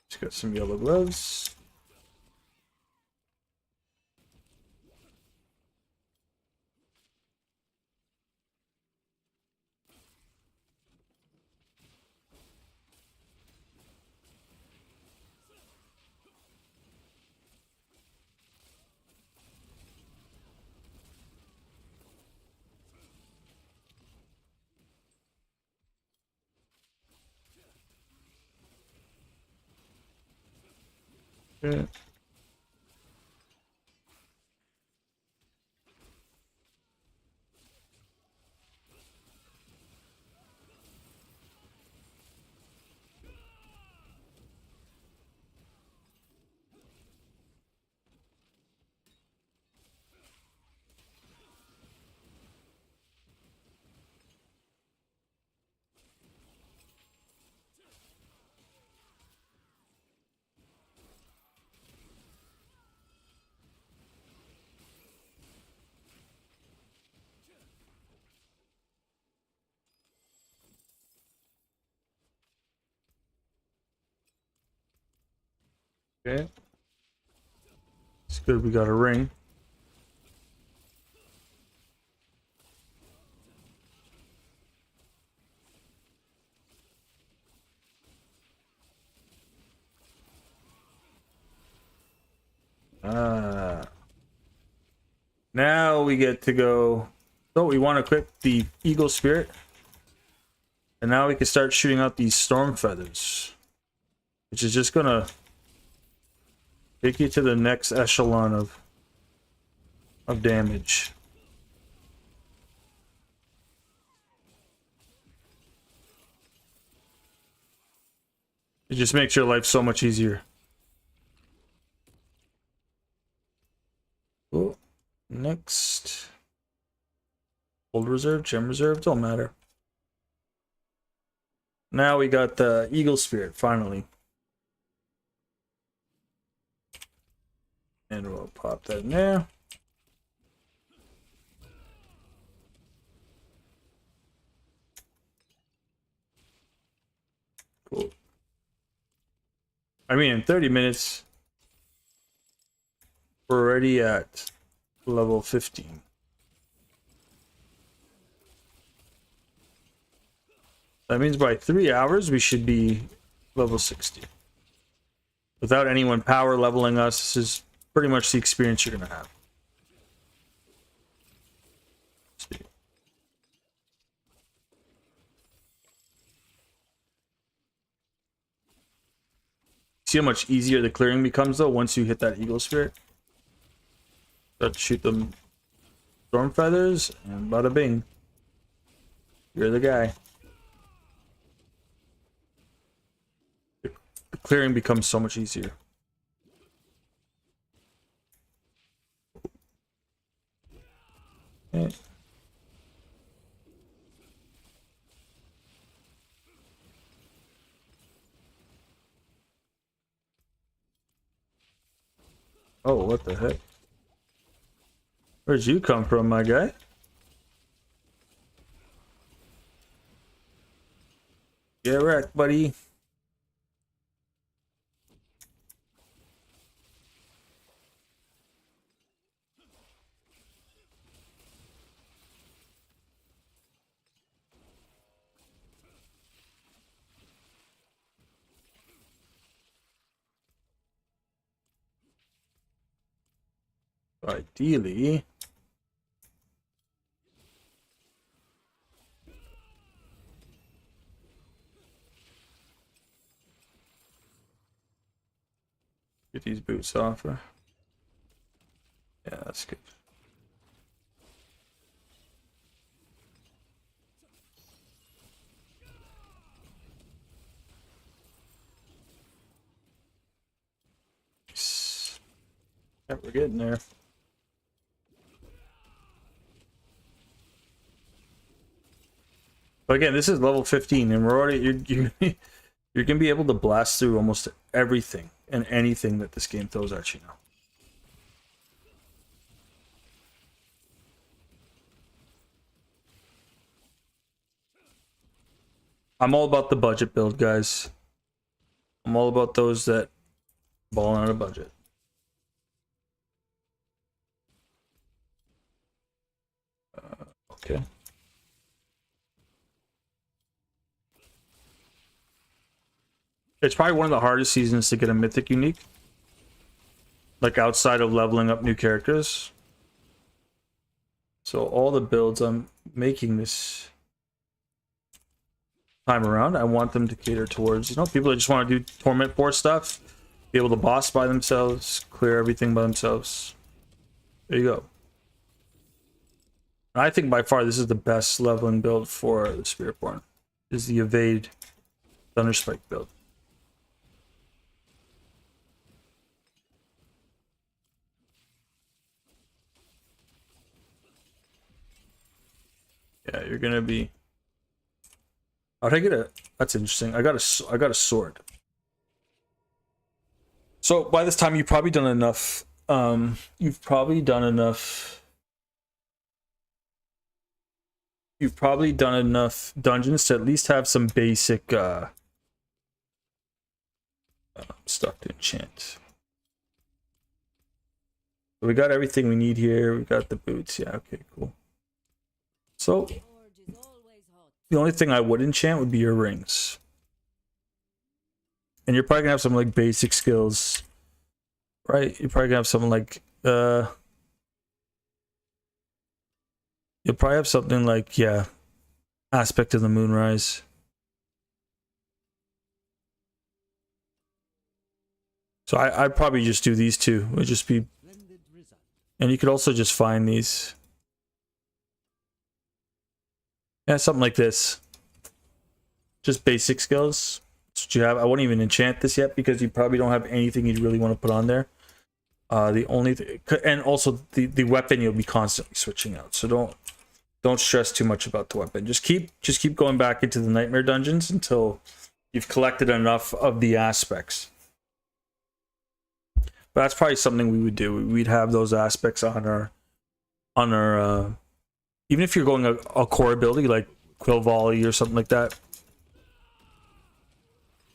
Just got some yellow gloves. Okay. Okay. It's good we got a ring. Now we get to go. So we want to equip the Eagle Spirit. And now we can start shooting out these Storm Feathers. Which is just gonna take you to the next echelon of damage. It just makes your life so much easier. Cool. Next. Gold reserve, gem reserve, don't matter. Now we got the Eagle Spirit, finally. And we'll pop that in there. Cool. I mean, in 30 minutes, we're already at level 15. That means by 3 hours, we should be level 60. Without anyone power leveling us, this is pretty much the experience you're going to have. Let's see. See how much easier the clearing becomes, though, once you hit that Eagle Spirit? Start to shoot them Storm Feathers, and bada bing. You're the guy. clearing becomes so much easier. Okay. Oh, what the heck? Where'd you come from, my guy? Get wrecked, buddy. Ideally, get these boots off her. Yeah, that's good. Yeah, we're getting there. But again, this is level 15, and we're already you're gonna be able to blast through almost everything and anything that this game throws at you now. I'm all about the budget build, guys. I'm all about those that ball on a budget. Okay. It's probably one of the hardest seasons to get a mythic unique. Like outside of leveling up new characters. So all the builds I'm making this time around, I want them to cater towards, you know, people that just want to do Torment Force stuff, be able to boss by themselves, clear everything by themselves. There you go. And I think by far this is the best leveling build for the Spiritborn. Is the Evade Thunderspike build. Yeah, you're gonna be. How'd I get a? That's interesting. I got a sword. So by this time you've probably done enough. You've probably done enough dungeons to at least have some basic stuff to enchant. We got everything we need here. We got the boots. Yeah, okay, cool. So the only thing I would enchant would be your rings. And you're probably gonna have some like basic skills. Right? You're probably gonna have something like you'll probably have something like, yeah, Aspect of the Moonrise. So I'd probably just do these two. It would just be, and you could also just find these. Yeah, something like this. Just basic skills. That's what you have. I wouldn't even enchant this yet because you probably don't have anything you'd really want to put on there. The only thing, and also the weapon you'll be constantly switching out. So don't stress too much about the weapon. Just keep going back into the nightmare dungeons until you've collected enough of the aspects. But that's probably something we would do. We'd have those aspects on our even if you're going a core ability like Quill Volley or something like that.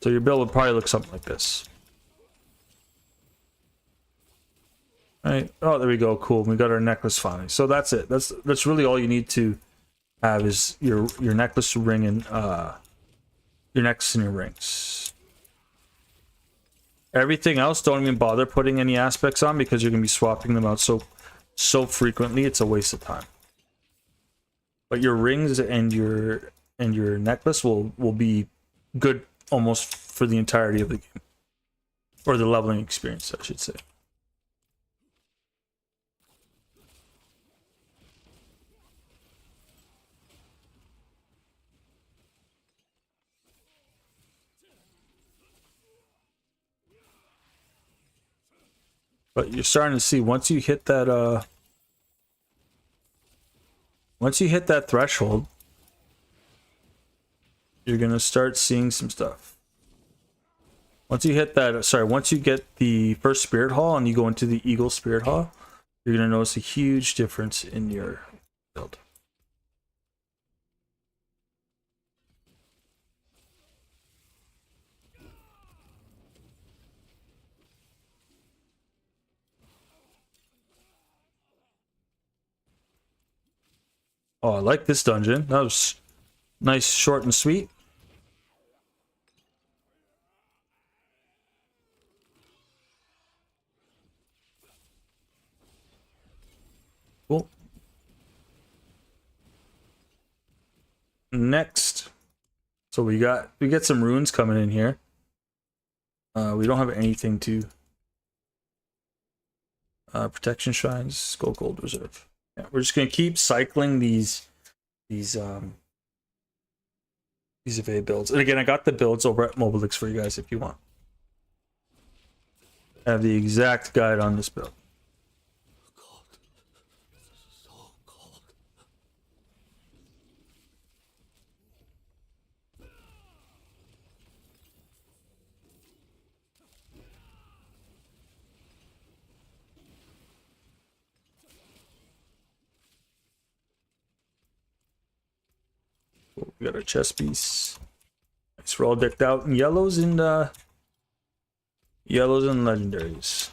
So your build would probably look something like this. Right. Oh, there we go. Cool. We got our necklace finally. So that's it. That's really all you need to have is your necklace, ring, and your necklace and your rings. Everything else, don't even bother putting any aspects on because you're gonna be swapping them out so frequently. It's a waste of time. But your rings and your necklace will be good almost for the entirety of the game, or the leveling experience, I should say. But you're starting to see once you hit that threshold, you're gonna start seeing some stuff. Once you hit that, sorry, once you get the first Spirit Hall and you go into the Eagle Spirit Hall, you're gonna notice a huge difference in your build. Oh, I like this dungeon. That was nice, short and sweet. Cool. Next, so we get some runes coming in here. We don't have anything to protection shrines, skull gold reserve. Yeah, we're just gonna keep cycling these evade builds. And again, I got the builds over at Mobilix for you guys if you want. I have the exact guide on this build. We got our chest piece. Nice, we're all decked out in yellows and legendaries.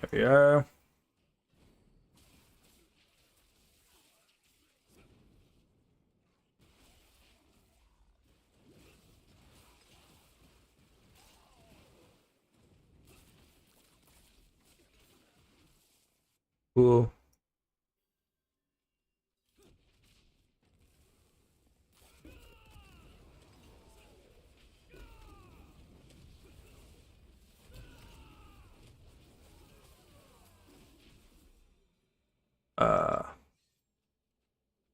There we are. Cool.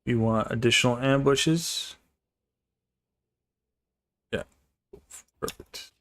You want additional ambushes? Yeah, perfect.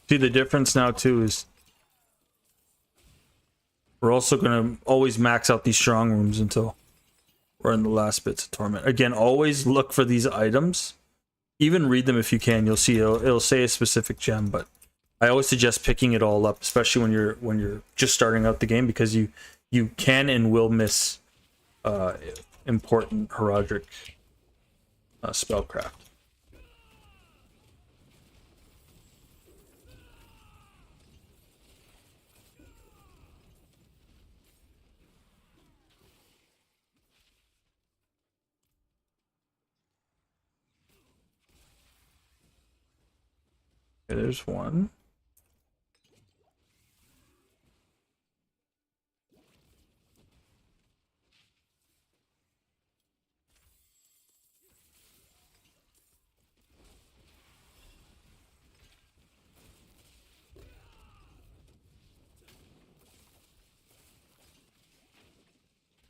See, the difference now too is we're also going to always max out these strong rooms until we're in the last bits of torment. Again, always look for these items. Even read them if you can. You'll see it'll say a specific gem, but I always suggest picking it all up, especially when you're just starting out the game, because you can and will miss important Horadrim spellcraft. Okay, there's one.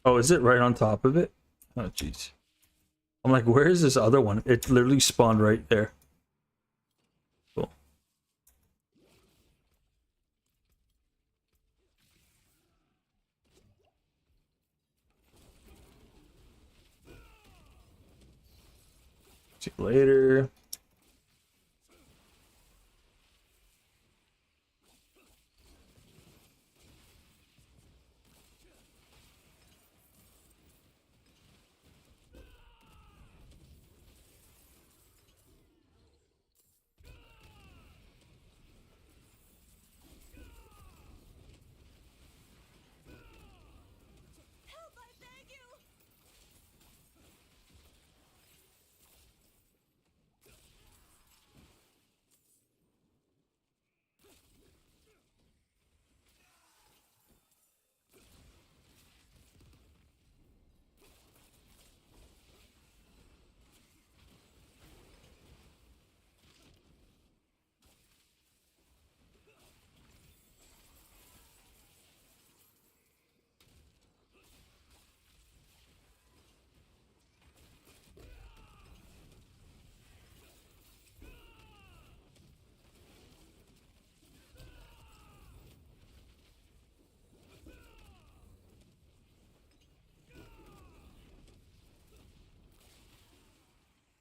Oh, is it right on top of it? Oh, jeez. I'm like, where is this other one? It literally spawned right there. Cool. See you later. Help, I beg you!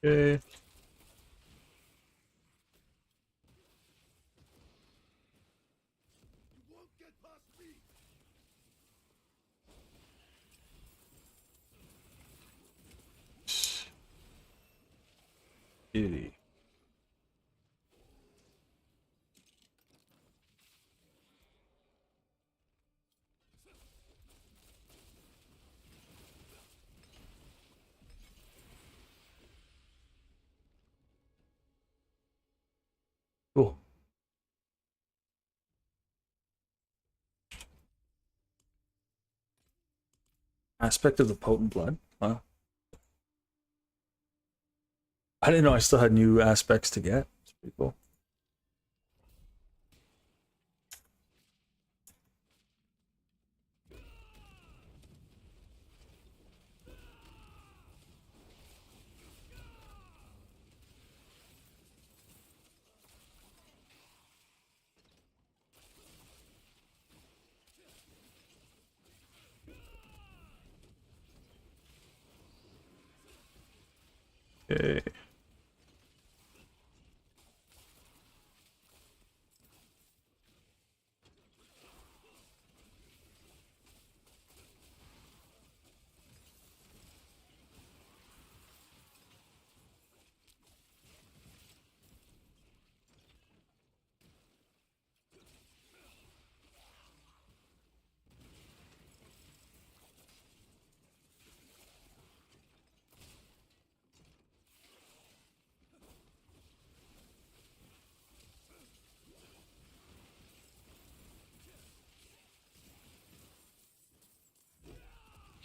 Okay. Beauty. Cool. Aspect of the potent blood. Wow. I didn't know I still had new aspects to get. It's pretty cool. Okay.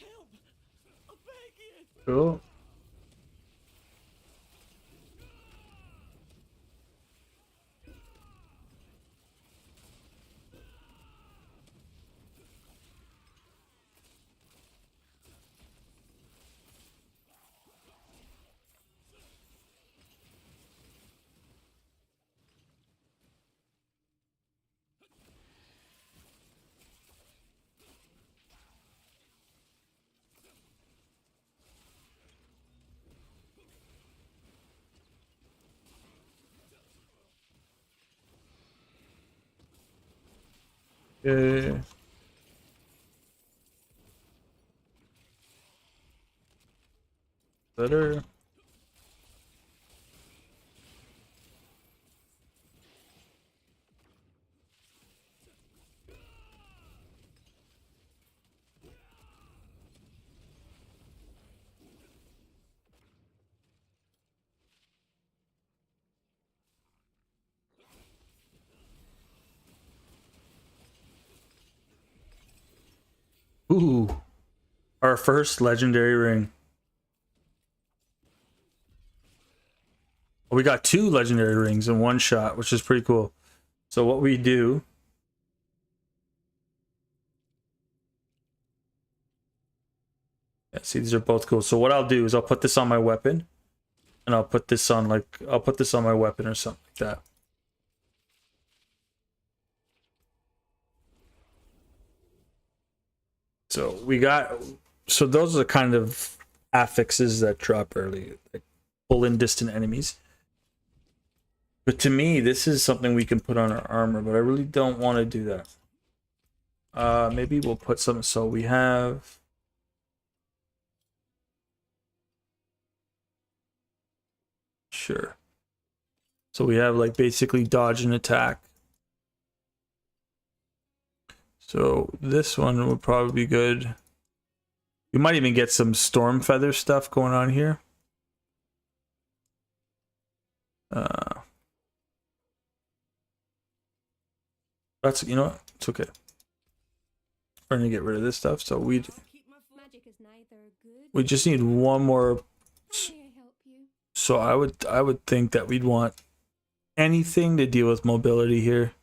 Help! I beg you! Cool. Okay. Better. Ooh. Our first legendary ring. We got 2 legendary rings in one shot, which is pretty cool. So what we do, yeah, see, these are both cool. So what I'll do is I'll put this on my weapon, and I'll put this on I'll put this on my weapon or something like that. So those are the kind of affixes that drop early, like pull in distant enemies. But to me, this is something we can put on our armor, but I really don't want to do that. Maybe we'll put some, so we have... Sure. So we have like basically dodge and attack. So this one would probably be good. We might even get some storm feather stuff going on here. That's, you know what? It's okay. We're gonna get rid of this stuff. So Magic is neither good. we just need one more. How may I help you? So I would think that we'd want anything to deal with mobility here.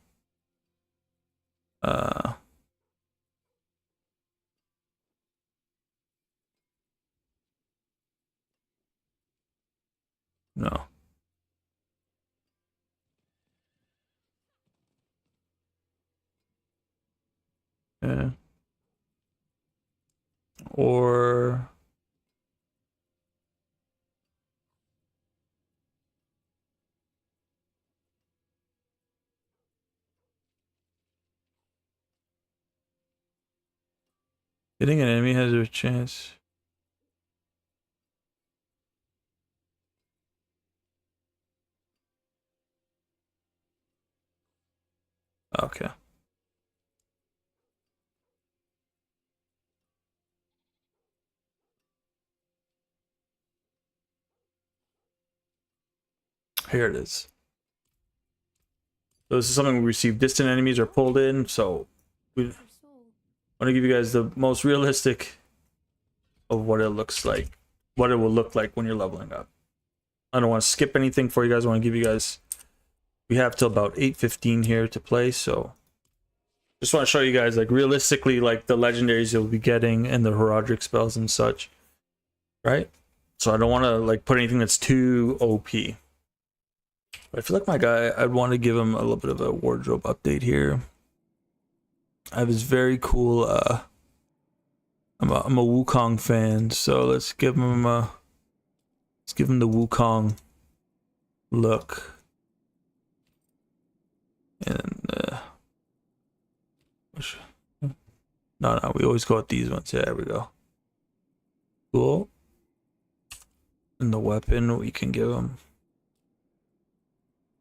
No. Yeah. Or hitting an enemy has a chance. Okay. Here it is. So this is something we receive. Distant enemies are pulled in, so we Your soul. want to give you guys the most realistic of what it looks like, what it will look like when you're leveling up. I don't want to skip anything for you guys. I want to give you guys, we have till about 8:15 here to play, so just want to show you guys like realistically like the legendaries you'll be getting and the Horadrim spells and such, right? So I don't want to like put anything that's too OP. But I feel like my guy, I'd want to give him a little bit of a wardrobe update here. I have this very cool I'm a Wukong fan, so let's give him the Wukong look. And no, we always go with these ones. Yeah, there we go. Cool. And the weapon we can give him.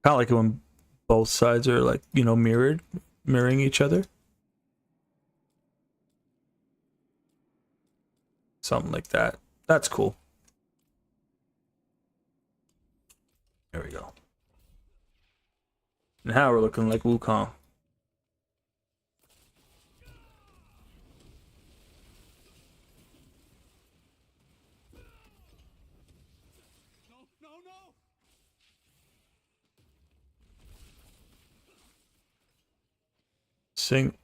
Kind of like it when both sides are like, you know, mirroring each other. Something like that. That's cool. There we go. Now we're looking like Wukong. No! Sing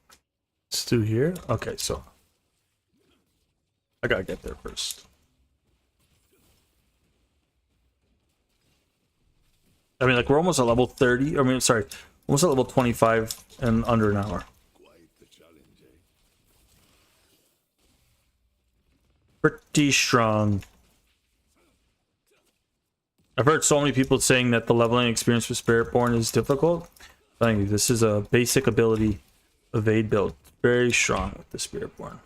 Stu here. Okay, so I gotta get there first. I mean, like we're almost at level 30. I mean, sorry, almost at level 25 in under an hour. Quite the challenge, eh? Pretty strong. I've heard so many people saying that the leveling experience for Spiritborn is difficult. I think this is a basic ability evade build. Very strong with the Spiritborn.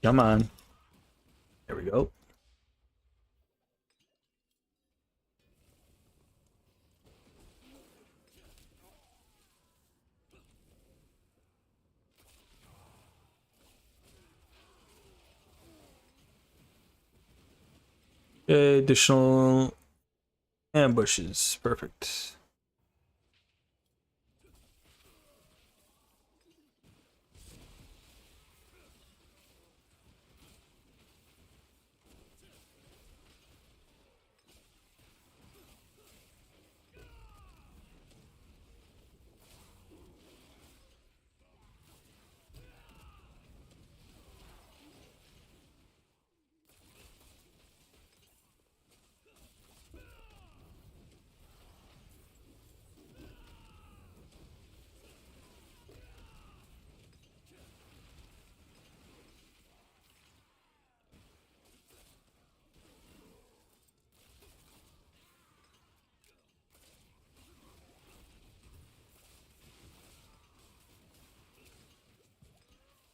Come on. There we go. Okay, additional ambushes. Perfect.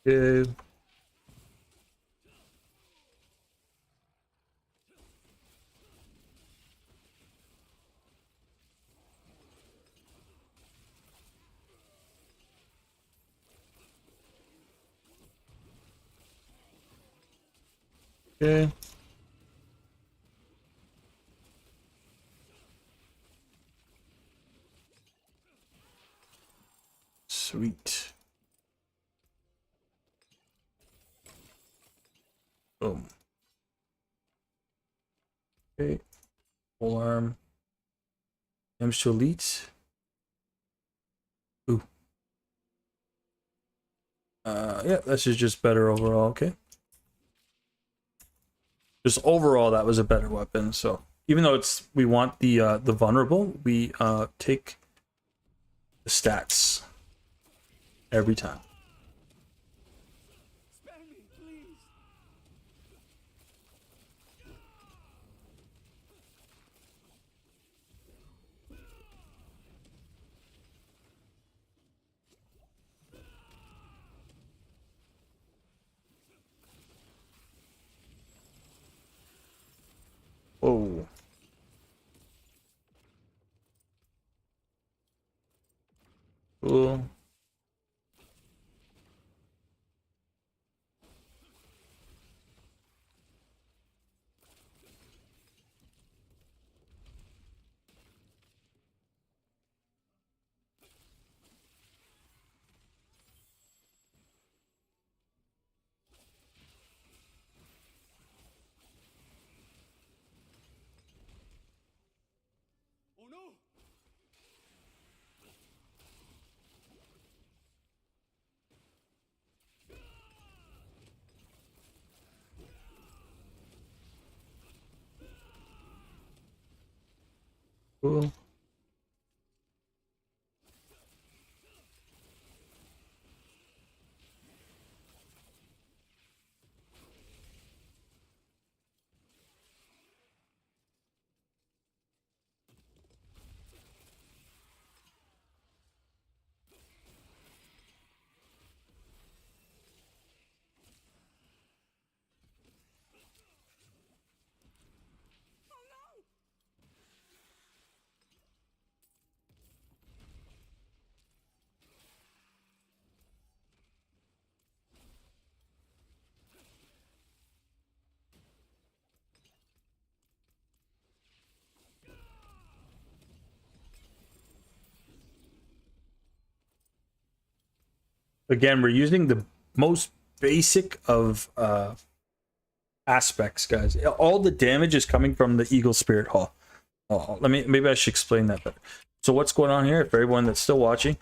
Okay. Okay. Sweet. Boom. Okay. Full arm. Damage to elite. Ooh. Yeah, this is just better overall. Okay. Just overall, that was a better weapon. So even though we want the vulnerable, we take the stats every time. Spare me, please. Whoa. Cool. Oh no! Cool. Again, we're using the most basic of aspects, guys. All the damage is coming from the Eagle Spirit Hall. Oh, maybe I should explain that better. So what's going on here for everyone that's still watching?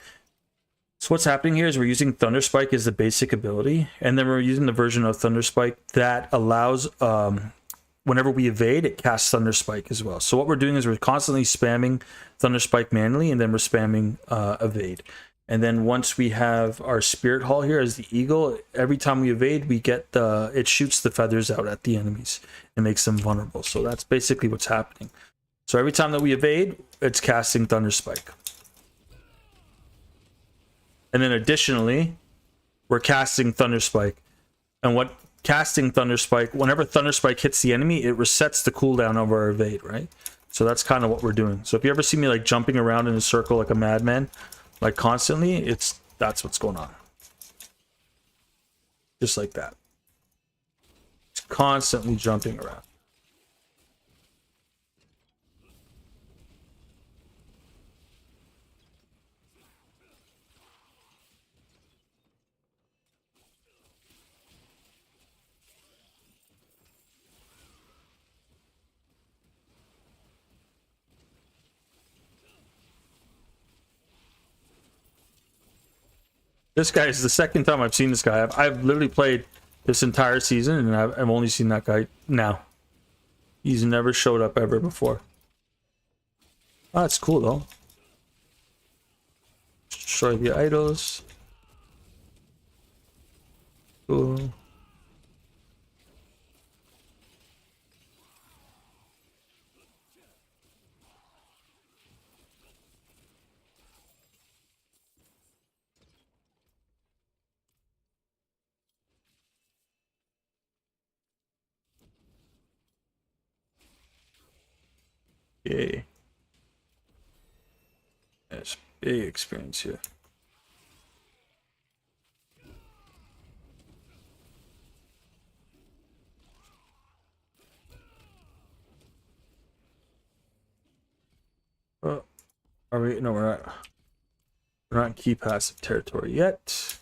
So what's happening here is we're using Thunderspike as the basic ability, and then we're using the version of Thunderspike that allows whenever we evade, it casts Thunderspike as well. So what we're doing is we're constantly spamming Thunderspike manually, and then we're spamming evade. And then once we have our Spirit Hall here as the Eagle, every time we evade, we get it shoots the feathers out at the enemies and makes them vulnerable. So that's basically what's happening. So every time that we evade, it's casting Thunderspike. And then additionally, we're casting Thunderspike. And what casting Thunderspike, whenever Thunderspike hits the enemy, it resets the cooldown of our evade, right? So that's kind of what we're doing. So if you ever see me like jumping around in a circle like a madman, like constantly, that's what's going on. Just like that. It's constantly jumping around. This guy is the second time I've seen this guy. I've literally played this entire season, and I've only seen that guy now. He's never showed up ever before. Oh, that's cool though. Destroy the idols. Cool. Yay. That's big experience here. Oh, are we? No, we're not. We're not in key passive territory yet.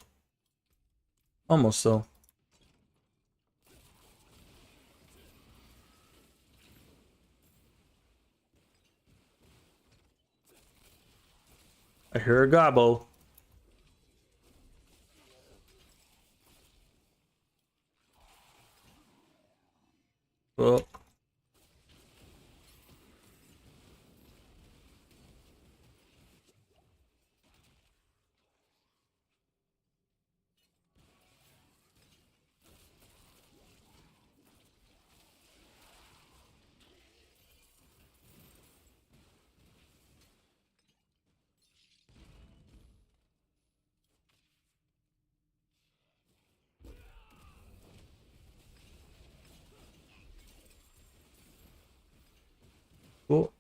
Almost though. I hear a gobble. Oh. Cool.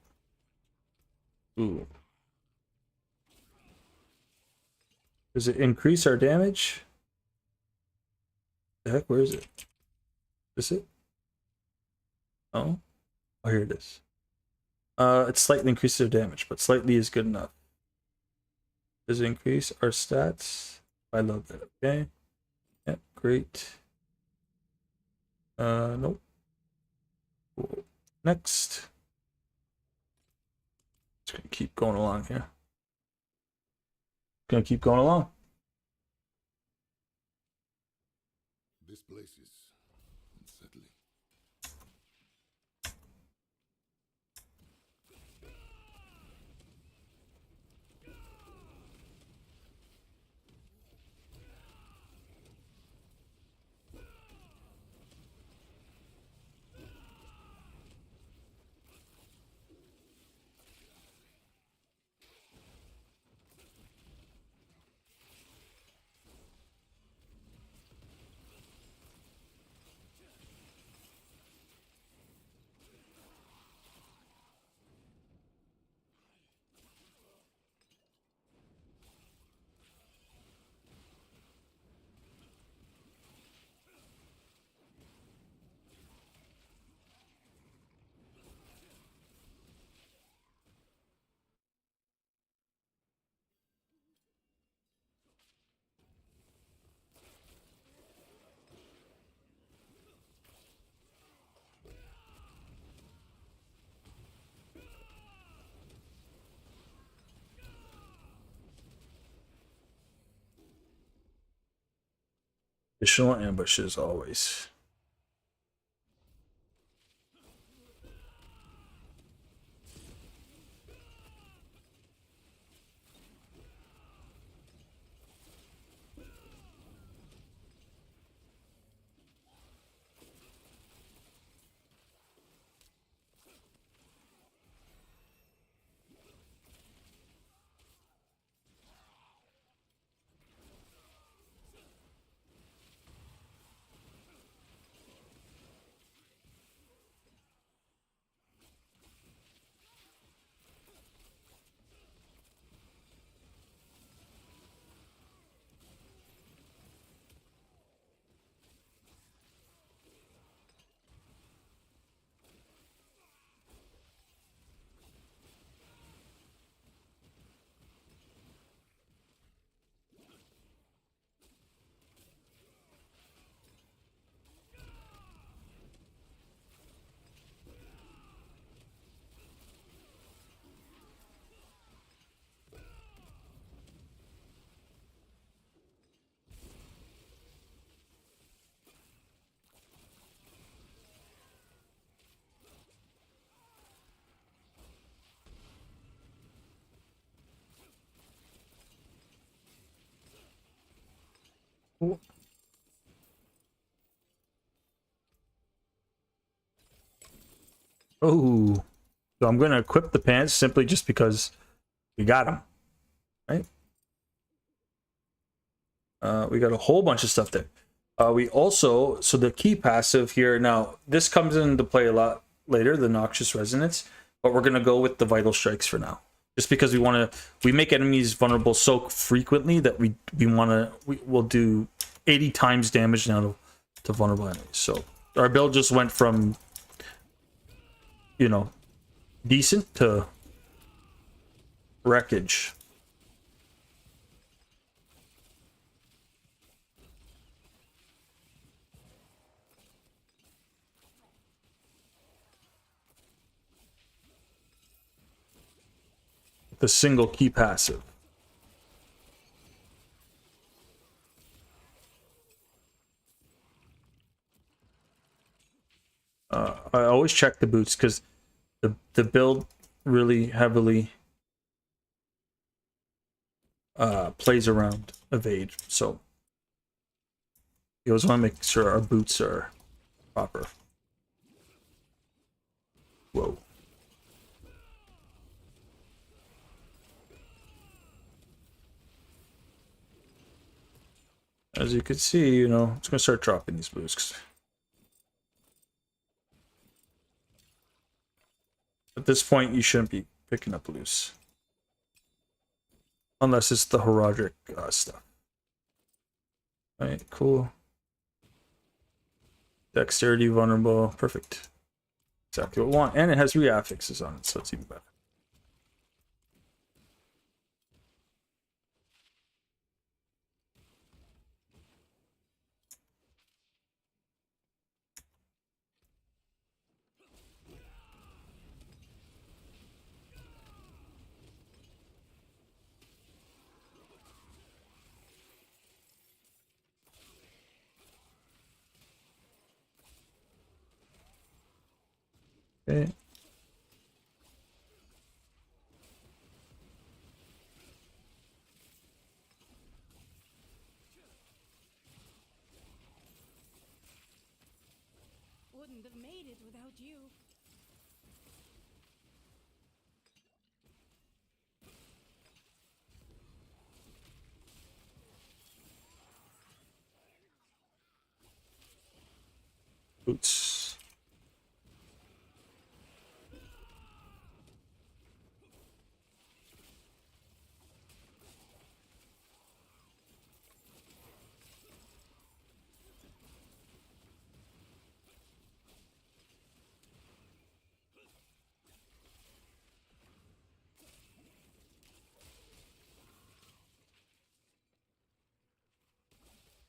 Ooh. Does it increase our damage? The heck, where is it? Is it? Oh. Oh, here it is. It slightly increases our damage, but slightly is good enough. Does it increase our stats? I love that. Okay. Yep, great. Nope. Cool. Next. Just gonna keep going along here. Gonna keep going along. This place is unsettling. Additional ambushes always. Oh, so I'm going to equip the pants simply just because we got them, right? We got a whole bunch of stuff there. We also, so the key passive here, now this comes into play a lot later, the Noxious Resonance. but we're gonna go with the vital strikes for now, just because we make enemies vulnerable so frequently that we'll do 80 times damage now to vulnerable enemies. So our build just went from, you know, decent to wreckage. The single key passive. I always check the boots because the build really heavily plays around evade, so you always want to make sure our boots are proper. Whoa. As you can see, you know, it's gonna start dropping these boosts. At this point, you shouldn't be picking up loose. Unless it's the Horadrim stuff. Alright, cool. Dexterity, vulnerable, perfect. Exactly what we want. And it has re-affixes on it, so it's even better. Okay. Wouldn't have made it without you. Boots.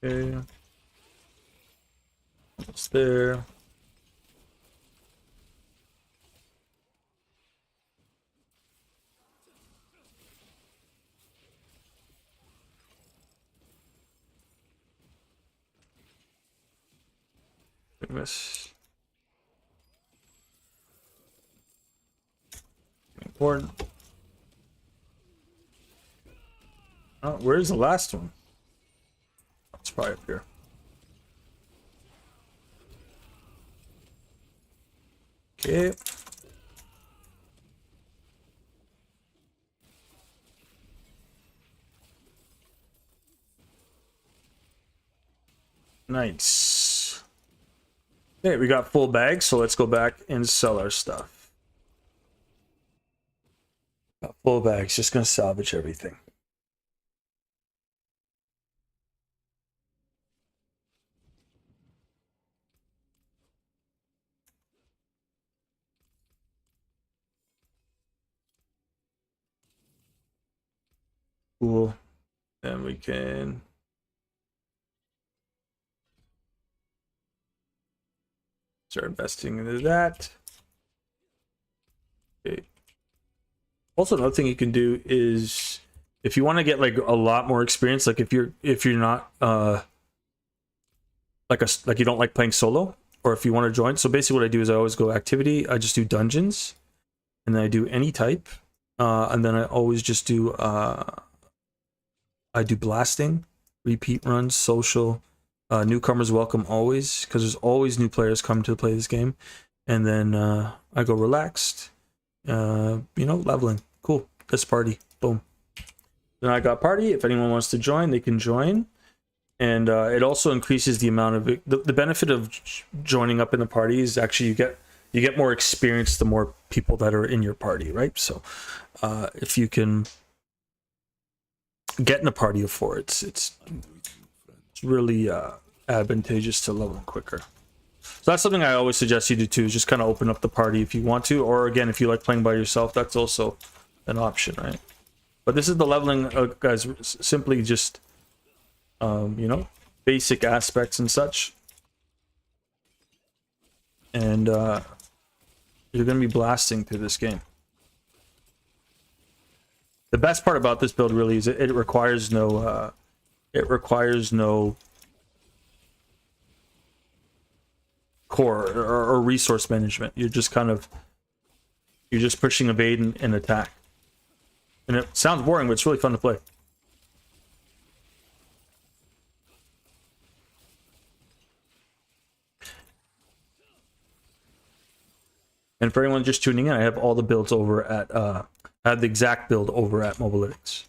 Okay. It's there. Miss. Important. Oh, where's the last one? It's probably up here. Okay. Nice. Okay, we got full bags, so let's go back and sell our stuff. Got full bags, just gonna salvage everything. Cool. Then we can start investing into that. Okay. Also, another thing you can do is if you want to get like a lot more experience, like if you're not like you don't like playing solo, or if you want to join. So basically what I do is I always go activity, I just do dungeons, and then I do any type, and then I always just do I do blasting, repeat runs, social, newcomers welcome always, because there's always new players come to play this game. And then I go relaxed, you know, leveling. Cool, let's party. Boom. Then I got party. If anyone wants to join, they can join. And it also increases the amount of the benefit of joining up in the party is actually you get more experience the more people that are in your party, right? So if you can get in a party of 4, it's really advantageous to level quicker. So that's something I always suggest you do too, is just kind of open up the party if you want to, or again, if you like playing by yourself, that's also an option, right? But this is the leveling, guys, simply just, you know, basic aspects and such. And you're going to be blasting through this game. The best part about this build really is it requires no core or resource management. You're just pushing evade and attack. And it sounds boring, but it's really fun to play. And for anyone just tuning in, I have all the builds over at I have the exact build over at Mobalytics.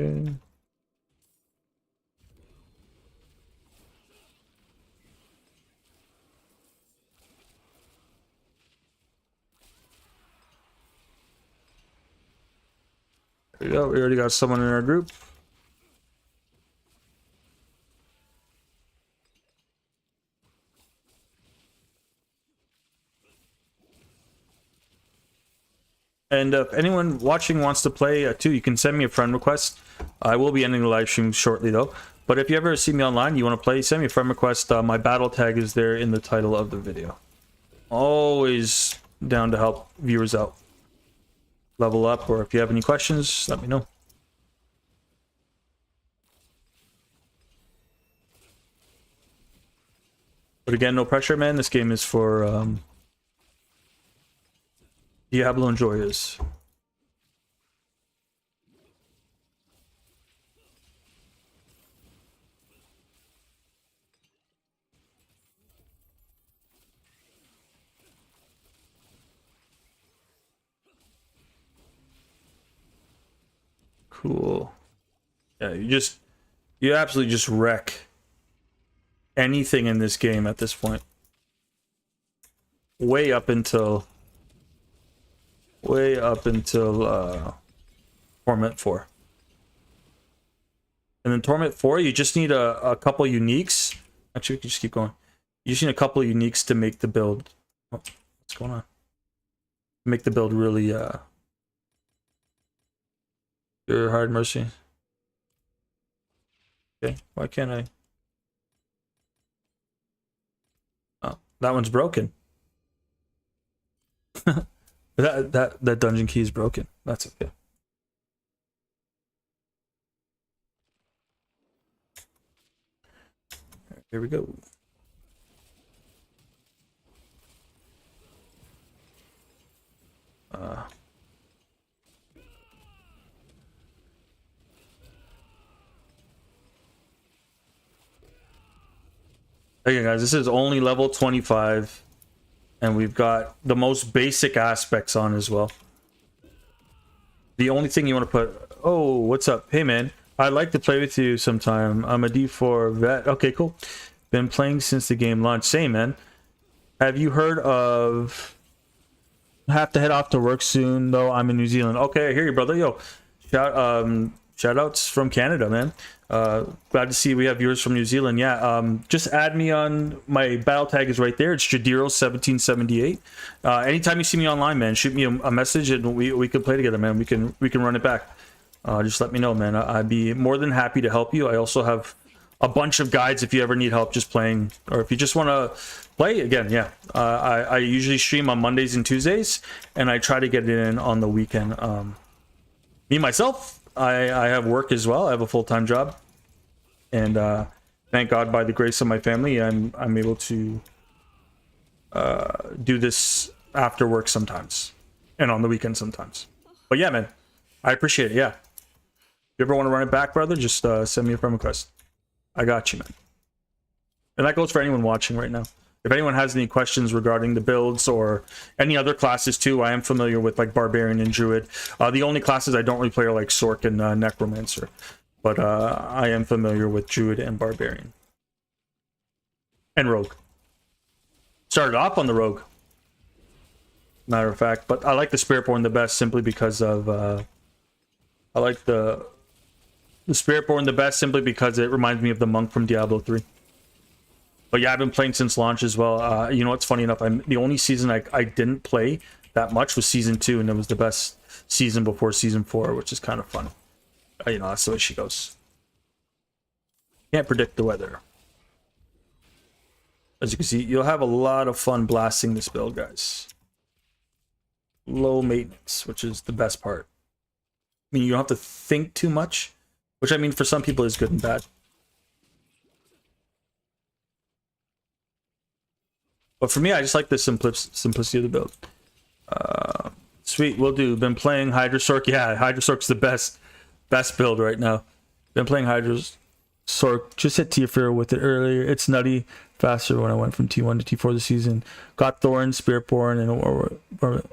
Okay. There we go. We already got someone in our group. And if anyone watching wants to play too, you can send me a friend request. I will be ending the live stream shortly though. But if you ever see me online, you want to play, send me a friend request. My battle tag is there in the title of the video. Always down to help viewers out. Level up, or if you have any questions, let me know. But again, no pressure, man. This game is for Diablo enjoyers. Cool. Yeah, you absolutely just wreck anything in this game at this point. Way up until Torment 4. And then Torment 4, you just need a couple uniques. Actually, we can just keep going. You just need a couple uniques to make the build. Oh, what's going on? Make the build really your hard mercy. Okay, why can't I? Oh, that one's broken. that dungeon key is broken. That's okay. Here we go. Okay, guys, this is only level 25, and we've got the most basic aspects on as well. The only thing you want to put... Oh, what's up? Hey, man. I'd like to play with you sometime. I'm a D4 vet. Okay, cool. Been playing since the game launched. Same, man. Have you heard of... Have to head off to work soon, though. I'm in New Zealand. Okay, I hear you, brother. Yo, shout outs from Canada, man. Glad to see we have viewers from New Zealand. Yeah, just add me on. My battle tag is right there. It's JDIROE1778. Anytime you see me online, man, shoot me a message and we can play together, man. We can run it back. Just let me know, man. I'd be more than happy to help you. I also have a bunch of guides if you ever need help just playing, or if you just want to play again. Yeah, I usually stream on Mondays and Tuesdays, and I try to get it in on the weekend. Me myself, I have work as well. I have a full-time job, and thank God, by the grace of my family, I'm able to do this after work sometimes, and on the weekend sometimes. But yeah, man, I appreciate it. Yeah. If you ever want to run it back, brother, just send me a friend request. I got you, man. And that goes for anyone watching right now. If anyone has any questions regarding the builds or any other classes too, I am familiar with like Barbarian and Druid. The only classes I don't really play are like Sorc and Necromancer. But I am familiar with Druid and Barbarian. And Rogue. Started off on the Rogue. Matter of fact. But I like the Spiritborn the best simply because of... I like the Spiritborn the best simply because it reminds me of the monk from Diablo 3. But yeah, I've been playing since launch as well. You know what's funny enough? The only season I didn't play that much was season 2, and it was the best season before season 4, which is kind of fun. You know, that's the way she goes. Can't predict the weather. As you can see, you'll have a lot of fun blasting this build, guys. Low maintenance, which is the best part. I mean, you don't have to think too much, which I mean, for some people is good and bad. But for me, I just like the simplicity of the build. Sweet, will do. Been playing Hydrosorc. Yeah, Hydrosorc's the best build right now. Been playing Hydrosorc. Just hit Tier with it earlier. It's nutty faster when I went from T1 to T4 this season. Got Thorn, Spiritborn, and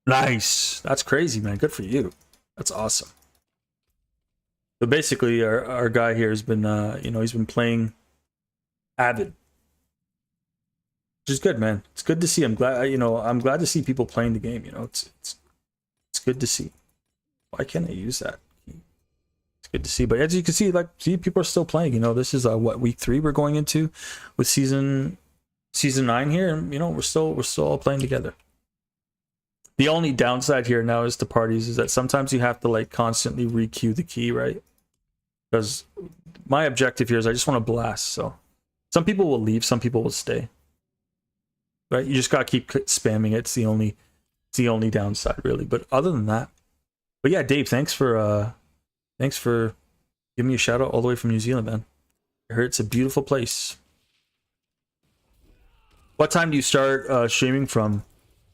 nice. That's crazy, man. Good for you. That's awesome. So basically, our guy here has been, you know, he's been playing Avid. Which is good, man. It's good to see. I'm glad, you know, I'm glad to see people playing the game. You know, it's good to see. Why can't I use that? It's good to see. But as you can see, like, people are still playing. You know, this is what, week 3 we're going into with season 9 here, and you know, we're still all playing together. The only downside here now is to parties is that sometimes you have to like constantly re-queue the key, right? Because my objective here is I just want to blast. So some people will leave, some people will stay. Right, you just gotta keep spamming it. It's the only downside, really. But other than that, but yeah, Dave, thanks for giving me a shout out all the way from New Zealand, man. I heard it's a beautiful place. What time do you start streaming from?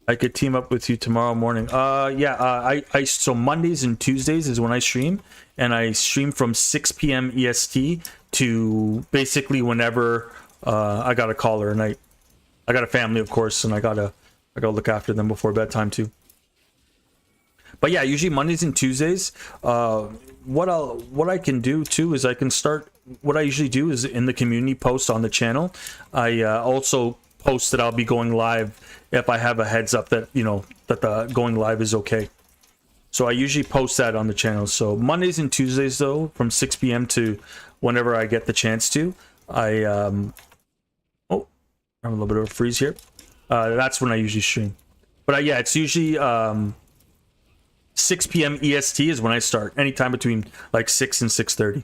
I could team up with you tomorrow morning. I so Mondays and Tuesdays is when I stream, and I stream from 6 p.m. EST to basically whenever I got a call or a night. I got a family, of course, and I gotta look after them before bedtime too. But yeah, usually Mondays and Tuesdays. What I can do too is I can start. What I usually do is in the community post on the channel. I also post that I'll be going live if I have a heads up that you know that the going live is okay. So I usually post that on the channel. So Mondays and Tuesdays though, from 6 p.m. to whenever I get the chance to, I I have a little bit of a freeze here. That's when I usually stream. But yeah, it's usually 6 p.m. EST is when I start. Anytime between like 6 and 6:30.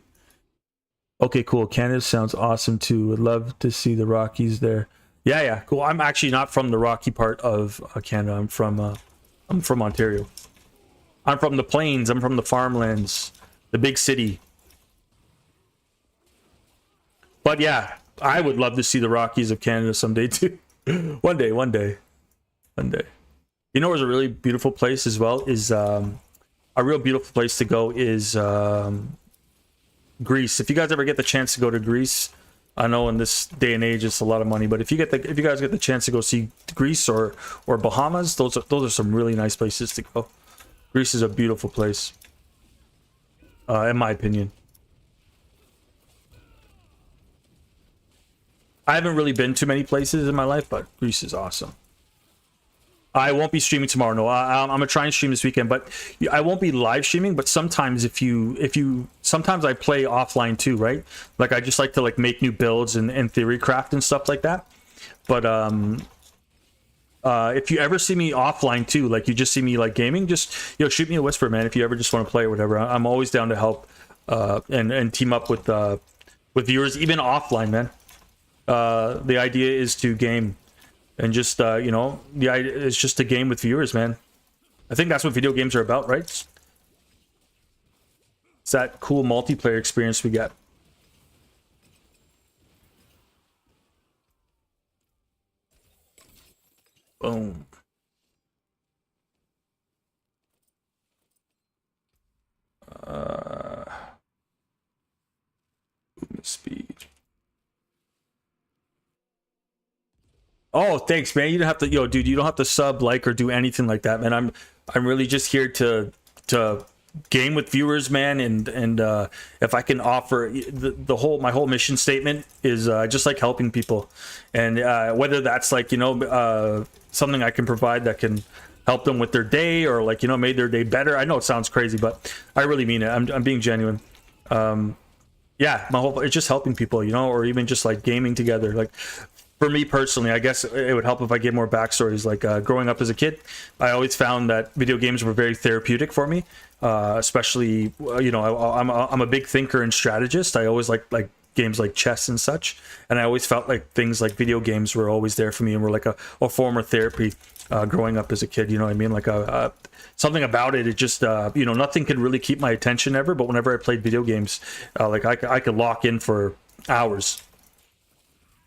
Okay, cool. Canada sounds awesome too. Would love to see the Rockies there. Yeah, cool. I'm actually not from the rocky part of Canada. I'm from Ontario. I'm from the plains. I'm from the farmlands, the big city. But yeah, I would love to see the Rockies of Canada someday too. One day. You know where's a really beautiful place as well is a real beautiful place to go is Greece. If you guys ever get the chance to go to Greece, I know in this day and age it's a lot of money, but if you guys get the chance to go see Greece or Bahamas, those are some really nice places to go. Greece is a beautiful place, in my opinion. I haven't really been to many places in my life, but Greece is awesome. I won't be streaming tomorrow. No, I'm gonna try and stream this weekend, but I won't be live streaming. But sometimes sometimes I play offline too, right? Like I just like to like make new builds and theory craft and stuff like that. But if you ever see me offline too, like you just see me like gaming, just shoot me a whisper, man. If you ever just want to play or whatever, I'm always down to help and team up with viewers, even offline, man. The idea is to game and just the idea is just to game with viewers, man. I think that's what video games are about, right? It's that cool multiplayer experience we get. Boom. Movement speed. Oh, thanks, man. You don't have to, yo, dude. You don't have to sub, like, or do anything like that, man. I'm really just here to game with viewers, man. And if I can offer my whole mission statement is just like helping people, and whether that's like something I can provide that can help them with their day, or like made their day better. I know it sounds crazy, but I really mean it. I'm being genuine. Yeah, it's just helping people, or even just like gaming together. Like, for me personally, I guess it would help if I gave more backstories. Like growing up as a kid, I always found that video games were very therapeutic for me. Especially, I'm a big thinker and strategist. I always like games like chess and such, and I always felt like things like video games were always there for me and were like a form of therapy. Growing up as a kid, you know what I mean? Like something about it. It just nothing could really keep my attention ever. But whenever I played video games, like I could lock in for hours.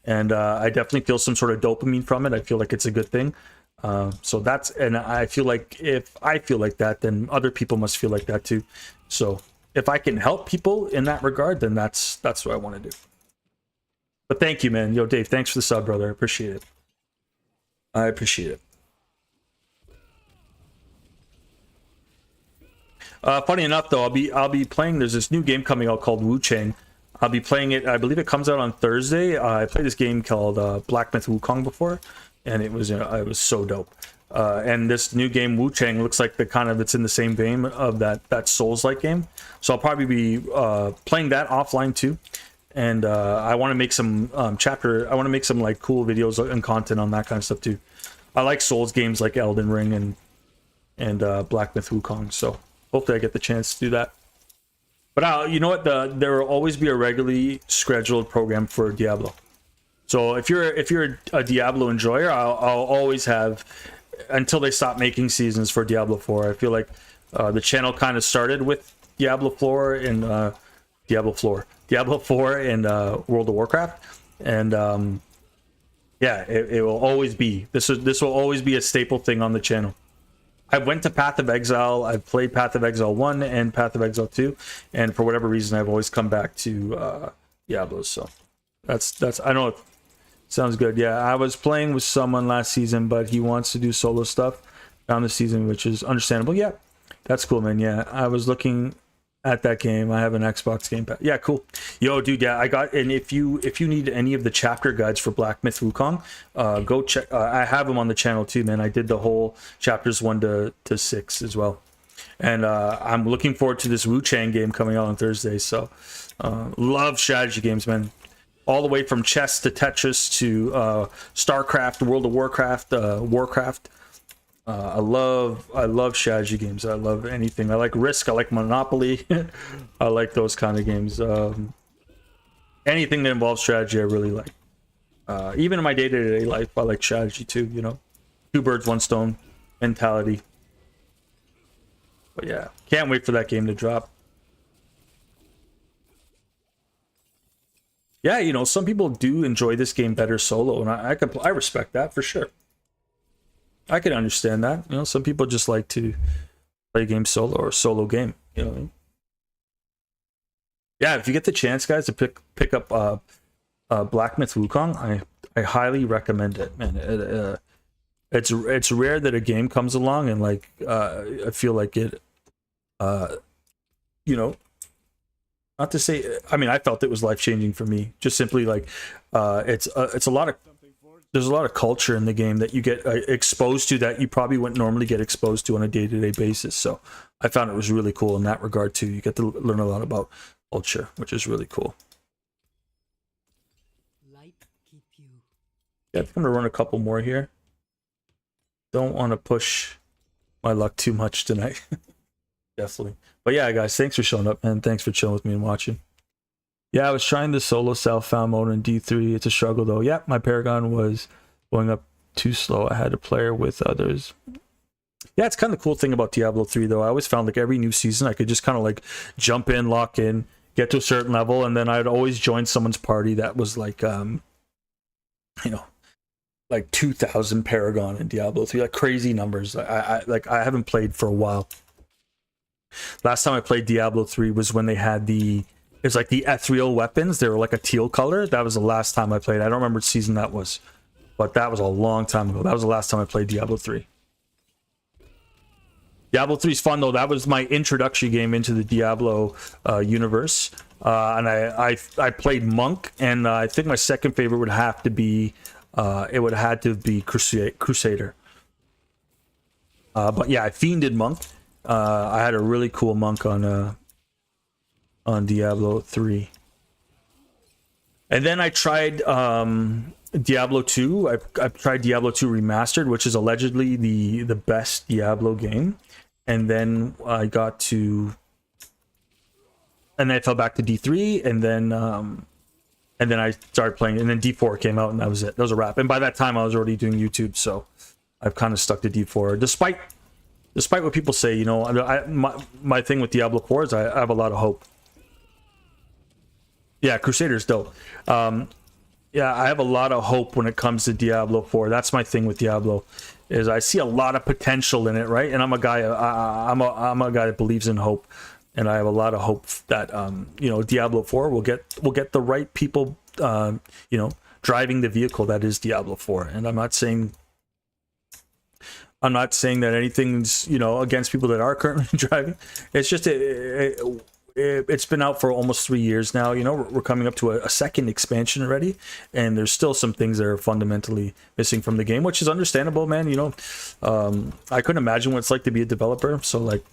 And I definitely feel some sort of dopamine from it. I feel like it's a good thing. So that's, and I feel like if I feel like that, then other people must feel like that too. So if I can help people in that regard, then that's what I want to do. But thank you, man. Yo, Dave, thanks for the sub, brother. I appreciate it. I appreciate it. Funny enough, though, I'll be playing. There's this new game coming out called Wu Chang. I'll be playing it. I believe it comes out on Thursday. I played this game called Black Myth Wukong before, and it was so dope. And this new game Wu Chang looks like it's in the same vein of that Souls-like game. So I'll probably be playing that offline too. And I want to make some I want to make some like cool videos and content on that kind of stuff too. I like Souls games like Elden Ring and Black Myth Wukong. So hopefully I get the chance to do that. But you know what? There will always be a regularly scheduled program for Diablo. So if you're a Diablo enjoyer, I'll always have, until they stop making seasons for Diablo 4. I feel like the channel kind of started with Diablo 4 and Diablo 4 and World of Warcraft, and yeah, it will always be this will always be a staple thing on the channel. I went to Path of Exile. I've played Path of Exile 1 and Path of Exile 2, and for whatever reason, I've always come back to Diablo. So that's I know it sounds good. Yeah, I was playing with someone last season, but he wants to do solo stuff down the season, which is understandable. Yeah, that's cool, man. Yeah, I was looking at that game. I have an Xbox Game Pass. Yeah, cool. Yo, dude, yeah, I got, and if you need any of the chapter guides for Black Myth Wukong, go check. I have them on the channel too, man. I did the whole chapters 1 to 6 as well, and I'm looking forward to this Wu Chang game coming out on Thursday. So, love strategy games, man. All the way from chess to Tetris to StarCraft, World of Warcraft, Warcraft. I love strategy games. I love anything. I like Risk. I like Monopoly. I like those kind of games. Anything that involves strategy, I really like. Even in my day-to-day life, I like strategy too. Two birds, one stone mentality. But yeah, can't wait for that game to drop. Yeah, some people do enjoy this game better solo, and I respect that for sure. I can understand that. Some people just like to play games solo or solo game. Yeah, if you get the chance, guys, to pick up Black Myth Wukong, I highly recommend it, man. It's rare that a game comes along and like I feel like it, not to say, I mean, I felt it was life changing for me. Just simply like it's a lot of. There's a lot of culture in the game that you get exposed to that you probably wouldn't normally get exposed to on a day-to-day basis. So I found it was really cool in that regard too. You get to learn a lot about culture, which is really cool. Light keep you. Yeah, I think I'm gonna run a couple more here. Don't want to push my luck too much tonight. Definitely. But yeah, guys, thanks for showing up, and thanks for chilling with me and watching. Yeah, I was trying the solo self-found mode in D3. It's a struggle though. Yeah, my Paragon was going up too slow. I had to play with others. Yeah, it's kind of the cool thing about Diablo 3 though. I always found like every new season I could just kind of like jump in, lock in, get to a certain level, and then I'd always join someone's party that was like like 2,000 Paragon in Diablo 3, like crazy numbers. I haven't played for a while. Last time I played Diablo 3 was when they had it's like the ethereal weapons. They were like a teal color. That was the last time I played. I don't remember what season that was, but that was a long time ago. That was the last time I played Diablo 3. Diablo 3 is fun though. That was my introductory game into the Diablo universe, and I played Monk, and I think my second favorite would have to be Crusader. But yeah, I fiended Monk. I had a really cool Monk on Diablo 3, and then I tried Diablo 2. I tried Diablo 2 Remastered, which is allegedly the best Diablo game. And then I got to, and then I fell back to D3, and then I started playing, and then D4 came out, and that was it. That was a wrap. And by that time, I was already doing YouTube, so I've kind of stuck to D4, despite what people say. You know, my thing with Diablo 4 is I have a lot of hope. Yeah, Crusader's dope. Yeah, I have a lot of hope when it comes to Diablo 4. That's my thing with Diablo, is I see a lot of potential in it, right? And I'm a guy, I'm a guy that believes in hope, and I have a lot of hope that you know, Diablo 4 will get the right people, you know, driving the vehicle that is Diablo 4. And I'm not saying that anything's, you know, against people that are currently driving. It's just it's been out for almost 3 years now. You know, we're coming up to a second expansion already, and there's still some things that are fundamentally missing from the game, which is understandable, man. You know, I couldn't imagine what it's like to be a developer. So like,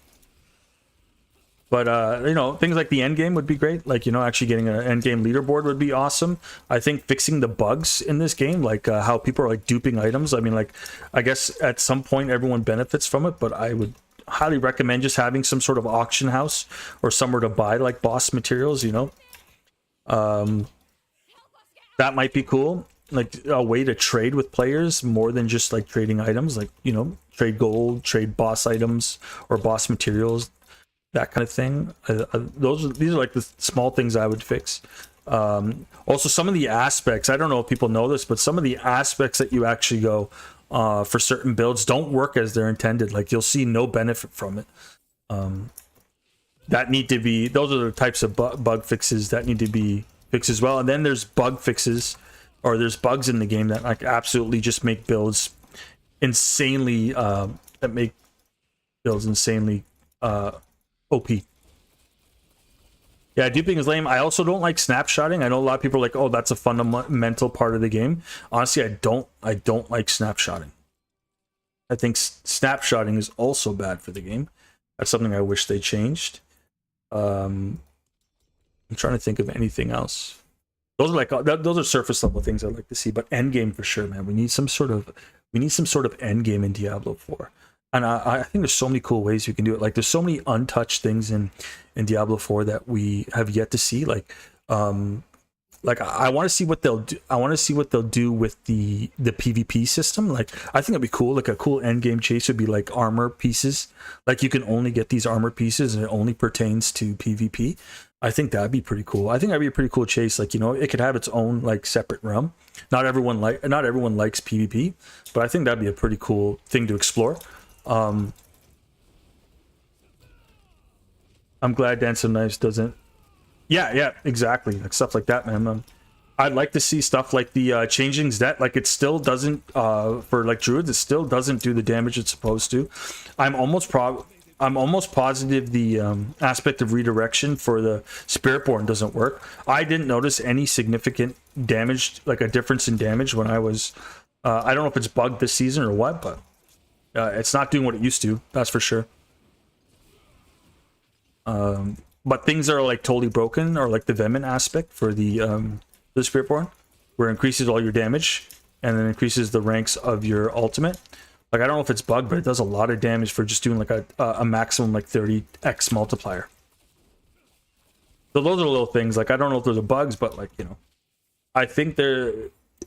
but you know, things like the end game would be great. Like, you know, actually getting an end game leaderboard would be awesome. I think fixing the bugs in this game, like how people are like duping items. I mean, like, I guess at some point everyone benefits from it, but I would highly recommend just having some sort of auction house or somewhere to buy like boss materials, you know. That might be cool, like a way to trade with players more than just like trading items, like, you know, trade gold, trade boss items or boss materials, that kind of thing. These are like the small things I would fix. Also, some of the aspects, I don't know if people know this, but some of the aspects that you actually go for certain builds don't work as they're intended. Like, you'll see no benefit from it. That need to be, those are the types of bug fixes that need to be fixed as well. And then there's bug fixes, or there's bugs in the game that like absolutely just make builds insanely OP. Yeah, duping is lame. I also don't like snapshotting. I know a lot of people are like, oh, that's a fundamental part of the game. Honestly, I don't like snapshotting. I think snapshotting is also bad for the game. That's something I wish they changed. I'm trying to think of anything else. Those are like those are surface level things I'd like to see, but end game for sure, man. We need some sort of end game in Diablo 4. And I think there's so many cool ways you can do it. Like, there's so many untouched things in Diablo 4 that we have yet to see. Like I want to see what they'll do. I want to see what they'll do with the PvP system. Like, I think it'd be cool. Like, a cool end game chase would be like armor pieces. Like, you can only get these armor pieces, and it only pertains to PvP. I think that'd be pretty cool. I think that'd be a pretty cool chase. Like, you know, it could have its own like separate realm. Not everyone likes PvP, but I think that'd be a pretty cool thing to explore. I'm glad Dance of Knives doesn't. Yeah, exactly. Like, stuff like that, man. I'd like to see stuff like the Changeling's Debt. Like, it still doesn't, for like druids, it still doesn't do the damage it's supposed to. I'm almost positive the aspect of redirection for the Spiritborn doesn't work. I didn't notice any significant damage, like a difference in damage when I was. I don't know if it's bugged this season or what, but it's not doing what it used to. That's for sure. But things that are like totally broken, or like the Vehement aspect for the Spiritborn, where it increases all your damage and then increases the ranks of your ultimate. Like, I don't know if it's bugged, but it does a lot of damage for just doing like a maximum like 30x multiplier. So those are little things. Like, I don't know if those are bugs, but like, you know, I think they're,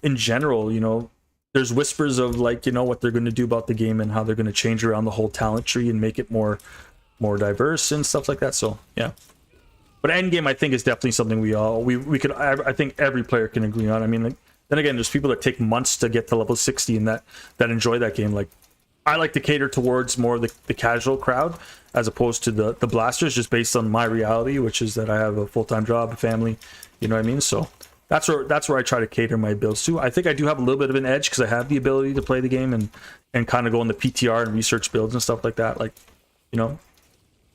in general, you know, there's whispers of like, you know, what they're going to do about the game and how they're going to change around the whole talent tree and make it more diverse and stuff like that. So yeah, but endgame, I think, is definitely something we could, I think every player can agree on. I mean, like, then again, there's people that take months to get to level 60 and that enjoy that game. Like, I like to cater towards more the casual crowd as opposed to the blasters, just based on my reality, which is that I have a full-time job, a family, you know what I mean? So that's where I try to cater my builds to. I think I do have a little bit of an edge because I have the ability to play the game and kind of go in the PTR and research builds and stuff like that. Like, you know,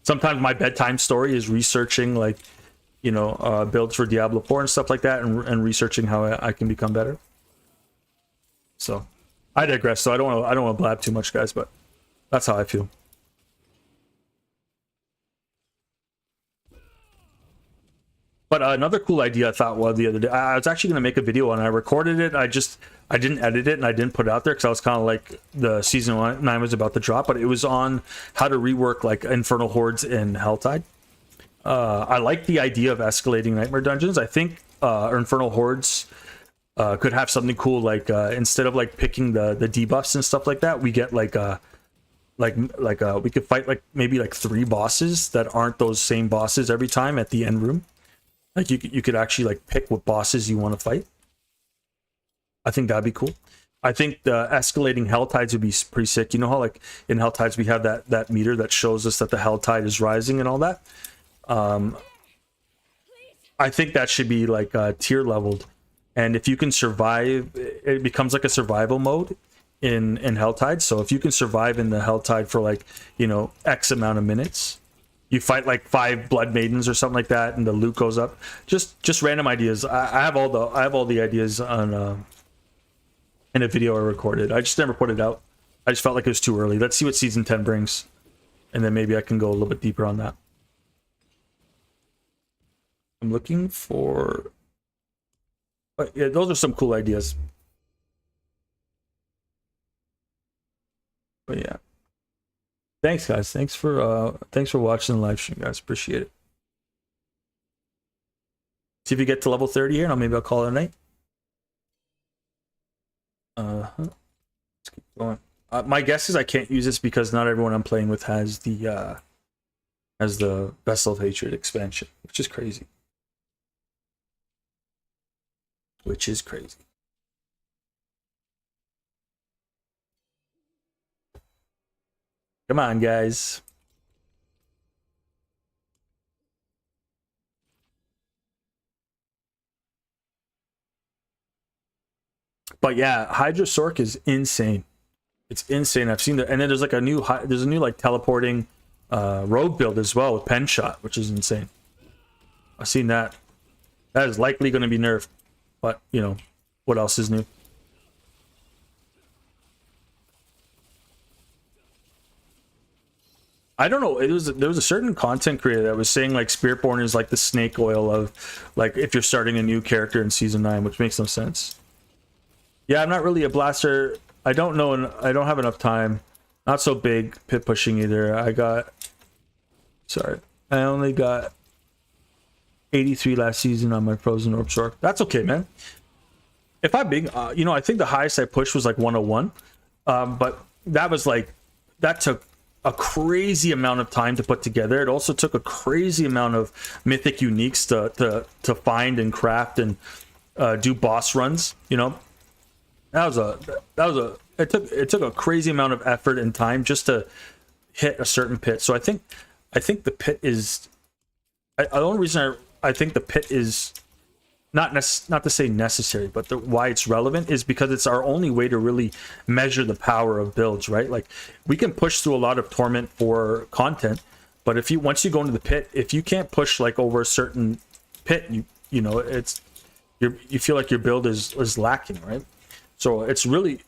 sometimes my bedtime story is researching, like, you know, builds for Diablo 4 and stuff like that, and researching how I can become better. So I digress. So I don't want to blab too much, guys, but that's how I feel. But another cool idea I thought was the other day, I was actually going to make a video and I recorded it. I didn't edit it and I didn't put it out there because I was kind of like, the season 9 was about to drop, but it was on how to rework like Infernal Hordes in Helltide. I like the idea of escalating Nightmare Dungeons. I think Infernal Hordes could have something cool, like instead of like picking the debuffs and stuff like that, we get like we could fight like maybe like 3 bosses that aren't those same bosses every time at the end room. Like you could actually like pick what bosses you want to fight. I think that'd be cool. I think the escalating hell tides would be pretty sick. You know how like in hell tides we have that meter that shows us that the hell tide is rising and all that. I think that should be like tier leveled, and if you can survive, it becomes like a survival mode in Helltide. So if you can survive in the Helltide for like, you know, X amount of minutes, you fight like 5 blood maidens or something like that, and the loot goes up. Just random ideas. I have all the ideas on in a video I recorded. I just never put it out. I just felt like it was too early. Let's see what season 10 brings, and then maybe I can go a little bit deeper on that. I'm looking for, but yeah, those are some cool ideas. But yeah, thanks guys. Thanks for watching the live stream, guys. Appreciate it. See if you get to level 30 here, and maybe I'll call it a night. Let's keep going. My guess is I can't use this because not everyone I'm playing with has the Vessel of Hatred expansion, which is crazy. Come on, guys. But yeah, Hydra Sork is insane. It's insane. I've seen that, and then there's like a new like teleporting rogue build as well with pen shot, which is insane. I've seen that. That is likely going to be nerfed, but you know, what else is new? I don't know. There was a certain content creator that was saying like Spiritborn is like the snake oil of like if you're starting a new character in season 9, which makes no sense. Yeah, I'm not really a blaster. I don't know, and I don't have enough time. Not so big pit pushing either. I only got 83 last season on my Frozen Orb Sork. That's okay, man. If I'm big, you know, I think the highest I pushed was like 101. But that was like, that took a crazy amount of time to put together. It also took a crazy amount of mythic uniques to find and craft and do boss runs, you know. It took a crazy amount of effort and time just to hit a certain pit. So I think the pit is the only reason I think the pit is not to say necessary, but why it's relevant is because it's our only way to really measure the power of builds, right? Like we can push through a lot of torment for content, but once you go into the pit, if you can't push like over a certain pit, you know you feel like your build is lacking, right? So it's really,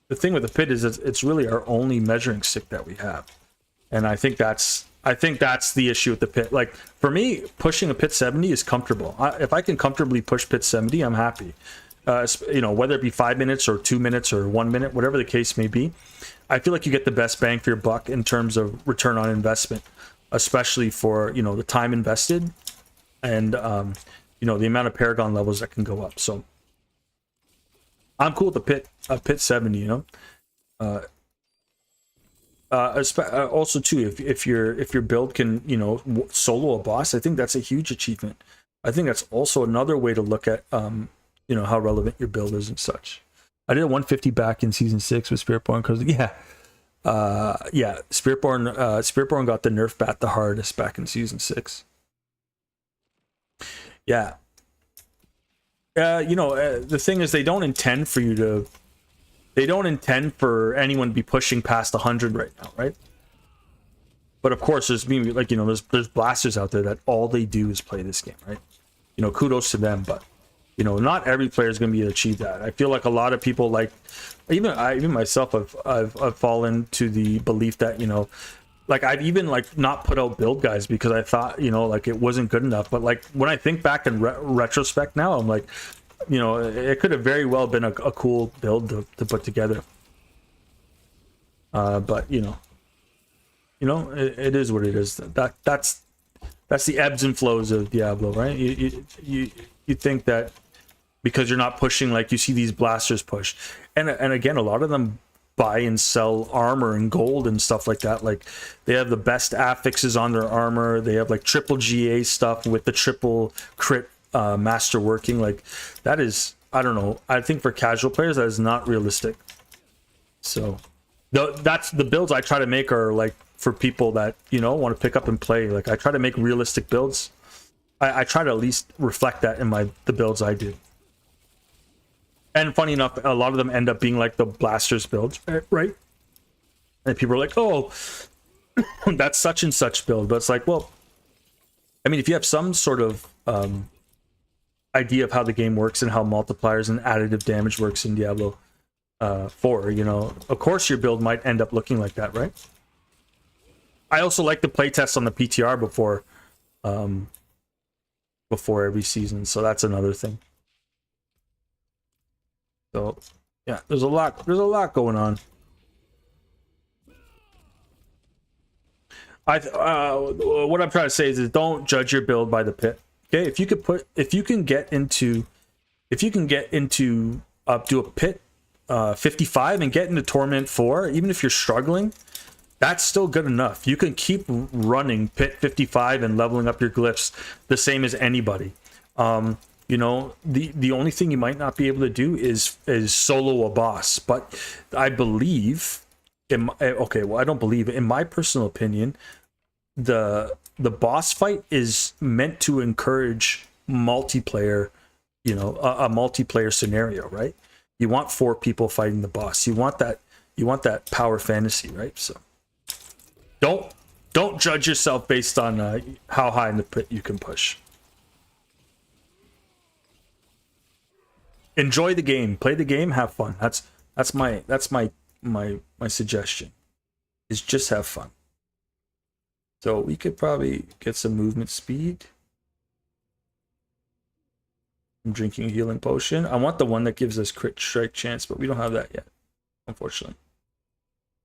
the thing with the pit is it's really our only measuring stick that we have, and I think that's the issue with the pit. Like for me, pushing a pit 70 is comfortable. If I can comfortably push pit 70, I'm happy. You know, whether it be 5 minutes or 2 minutes or 1 minute, whatever the case may be, I feel like you get the best bang for your buck in terms of return on investment, especially for, you know, the time invested and you know, the amount of Paragon levels that can go up. So I'm cool with the pit 70, you know. Also too, if your build can, you know, solo a boss, I think that's a huge achievement. I think that's also another way to look at you know, how relevant your build is and such. I did a 150 back in season 6 with Spiritborn because yeah, Yeah, Spiritborn got the nerf bat the hardest back in season 6. Yeah. The thing is, they don't intend for anyone to be pushing past 100 right now, right? But of course, there's blasters out there that all they do is play this game, right? Kudos to them, but not every player is going to be able to achieve that. I feel like a lot of people, like even myself, I've fallen to the belief that like I've even like not put out build guides because I thought like it wasn't good enough. But like when I think back in retrospect now, I'm like, it could have very well been a cool build to put together. But it is what it is. That's the ebbs and flows of Diablo, right? You think that because you're not pushing, like you see these blasters push, and again, a lot of them buy and sell armor and gold and stuff like that. Like they have the best affixes on their armor. They have like triple GA stuff with the triple crit master working. Like that is, I don't know. I think for casual players that is not realistic. So that's the builds I try to make are like for people that want to pick up and play. Like I try to make realistic builds. I try to at least reflect that in the builds I do. And funny enough, a lot of them end up being like the blasters builds, right? And people are like, oh, that's such and such build. But it's like, well, I mean, if you have some sort of idea of how the game works and how multipliers and additive damage works in Diablo 4, of course your build might end up looking like that, right? I also like to play test on the PTR before every season, so that's another thing. So yeah, there's a lot going on. What I'm trying to say is don't judge your build by the pit. Okay, if you can get into up to a pit 55 and get into Torment 4, even if you're struggling, that's still good enough. You can keep running pit 55 and leveling up your glyphs the same as anybody. The only thing you might not be able to do is solo a boss. But I believe, I don't believe it. In my personal opinion, the boss fight is meant to encourage multiplayer, a multiplayer scenario, right? You want 4 people fighting the boss. You want that power fantasy, right? So don't judge yourself based on how high in the pit you can push. Enjoy the game, play the game, have fun. That's my suggestion. Is just have fun. So we could probably get some movement speed. I'm drinking a healing potion. I want the one that gives us crit strike chance, but we don't have that yet, unfortunately.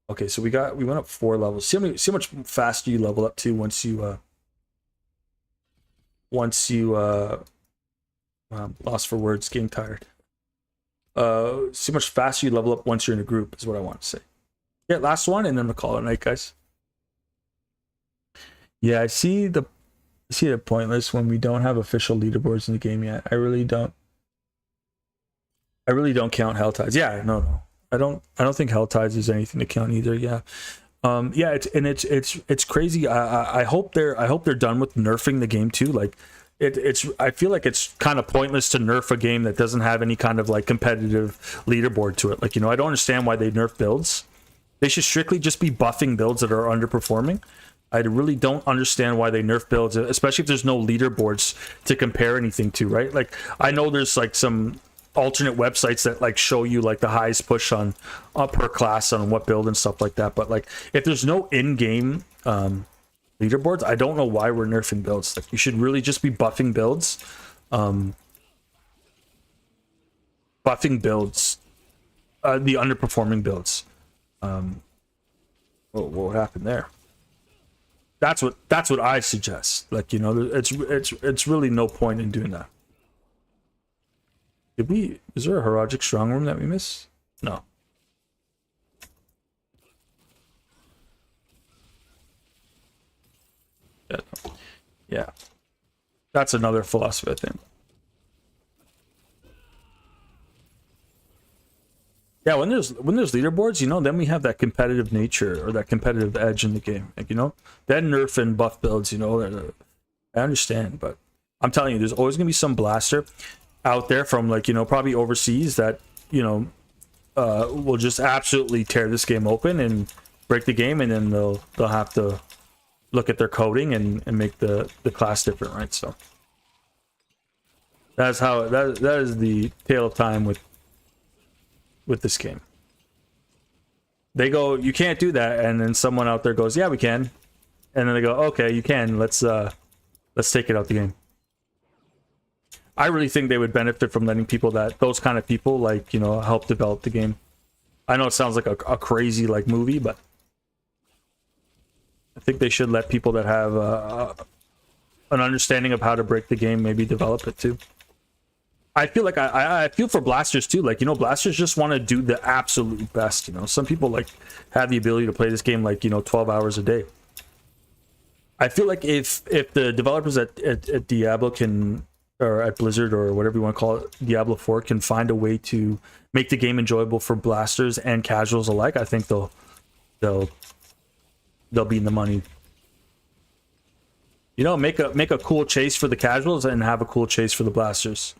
Okay, so we went up 4 levels. See how much faster you level up to once you lost for words, getting tired. See how much faster you level up once you're in a group is what I want to say. Yeah, last one, and then we'll call it a night, guys. Yeah, I see the pointless when we don't have official leaderboards in the game yet. I really don't count Hell Tides. Yeah, no. I don't think Hell Tides is anything to count either. Yeah. Yeah, it's crazy. I hope they're done with nerfing the game too. Like I feel like it's kind of pointless to nerf a game that doesn't have any kind of like competitive leaderboard to it. Like, I don't understand why they nerf builds. They should strictly just be buffing builds that are underperforming. I really don't understand why they nerf builds, especially if there's no leaderboards to compare anything to, right? Like, I know there's like some alternate websites that like show you like the highest push on per class on what build and stuff like that, but like if there's no in-game leaderboards, I don't know why we're nerfing builds. Like, you should really just be buffing builds, the underperforming builds. What happened there? That's what I suggest. Like, it's really no point in doing that. Is there a Horadrim strong room that we missed? No. Yeah. That's another philosophy, I think. Yeah, when there's leaderboards, you know, then we have that competitive nature or that competitive edge in the game. Like, you know, then nerf and buff builds, you know, I understand, but I'm telling you, there's always gonna be some blaster out there from, like, you know, probably overseas that, you know, will just absolutely tear this game open and break the game, and then they'll have to look at their coding and make the class different, right? So that's how that is the tale of time with this game. They go, you can't do that, and then someone out there goes, yeah, we can, and then they go, okay, you can. Let's take it out the game. I really think they would benefit from letting people those kind of people, like, you know, help develop the game. I know it sounds like a crazy like movie, but I think they should let people that have an understanding of how to break the game maybe develop it too. I feel like I feel for blasters too. Like, you know, blasters just want to do the absolute best. You know, some people like have the ability to play this game like, you know, 12 hours a day. I feel like if the developers at Diablo can, or at Blizzard or whatever you want to call it, Diablo 4 can find a way to make the game enjoyable for blasters and casuals alike, I think they'll be in the money. You know, make a cool chase for the casuals and have a cool chase for the blasters.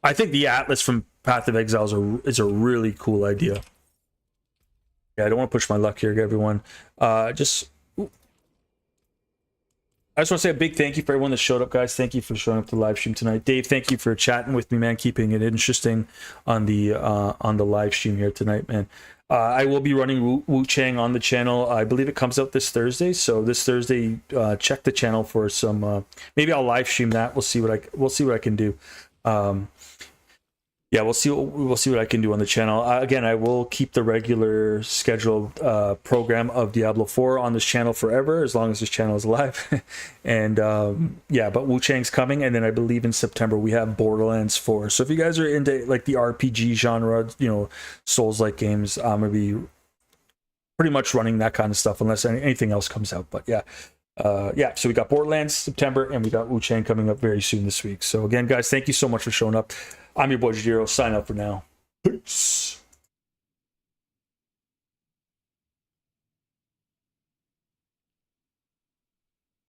I think the Atlas from Path of Exiles is a really cool idea. Yeah, I don't want to push my luck here, everyone. I just want to say a big thank you for everyone that showed up, guys. Thank you for showing up to the live stream tonight. Dave, thank you for chatting with me, man, keeping it interesting on the live stream here tonight, man. I will be running Wu Chang on the channel. I believe it comes out this Thursday, so this Thursday, check the channel for some. Maybe I'll live stream that. We'll see what I can do. Yeah, we'll see what I can do on the channel. Again, I will keep the regular scheduled program of Diablo 4 on this channel forever, as long as this channel is alive. And yeah, but Wu Chang's coming, and then I believe in September we have Borderlands 4. So if you guys are into like the RPG genre, you know, Souls-like games, I'm gonna be pretty much running that kind of stuff unless anything else comes out. But yeah. Yeah, so we got Borderlands September, and we got Wu Chang coming up very soon this week. So again, guys, thank you so much for showing up. I'm your boy JDIROE. Sign up for now. Peace.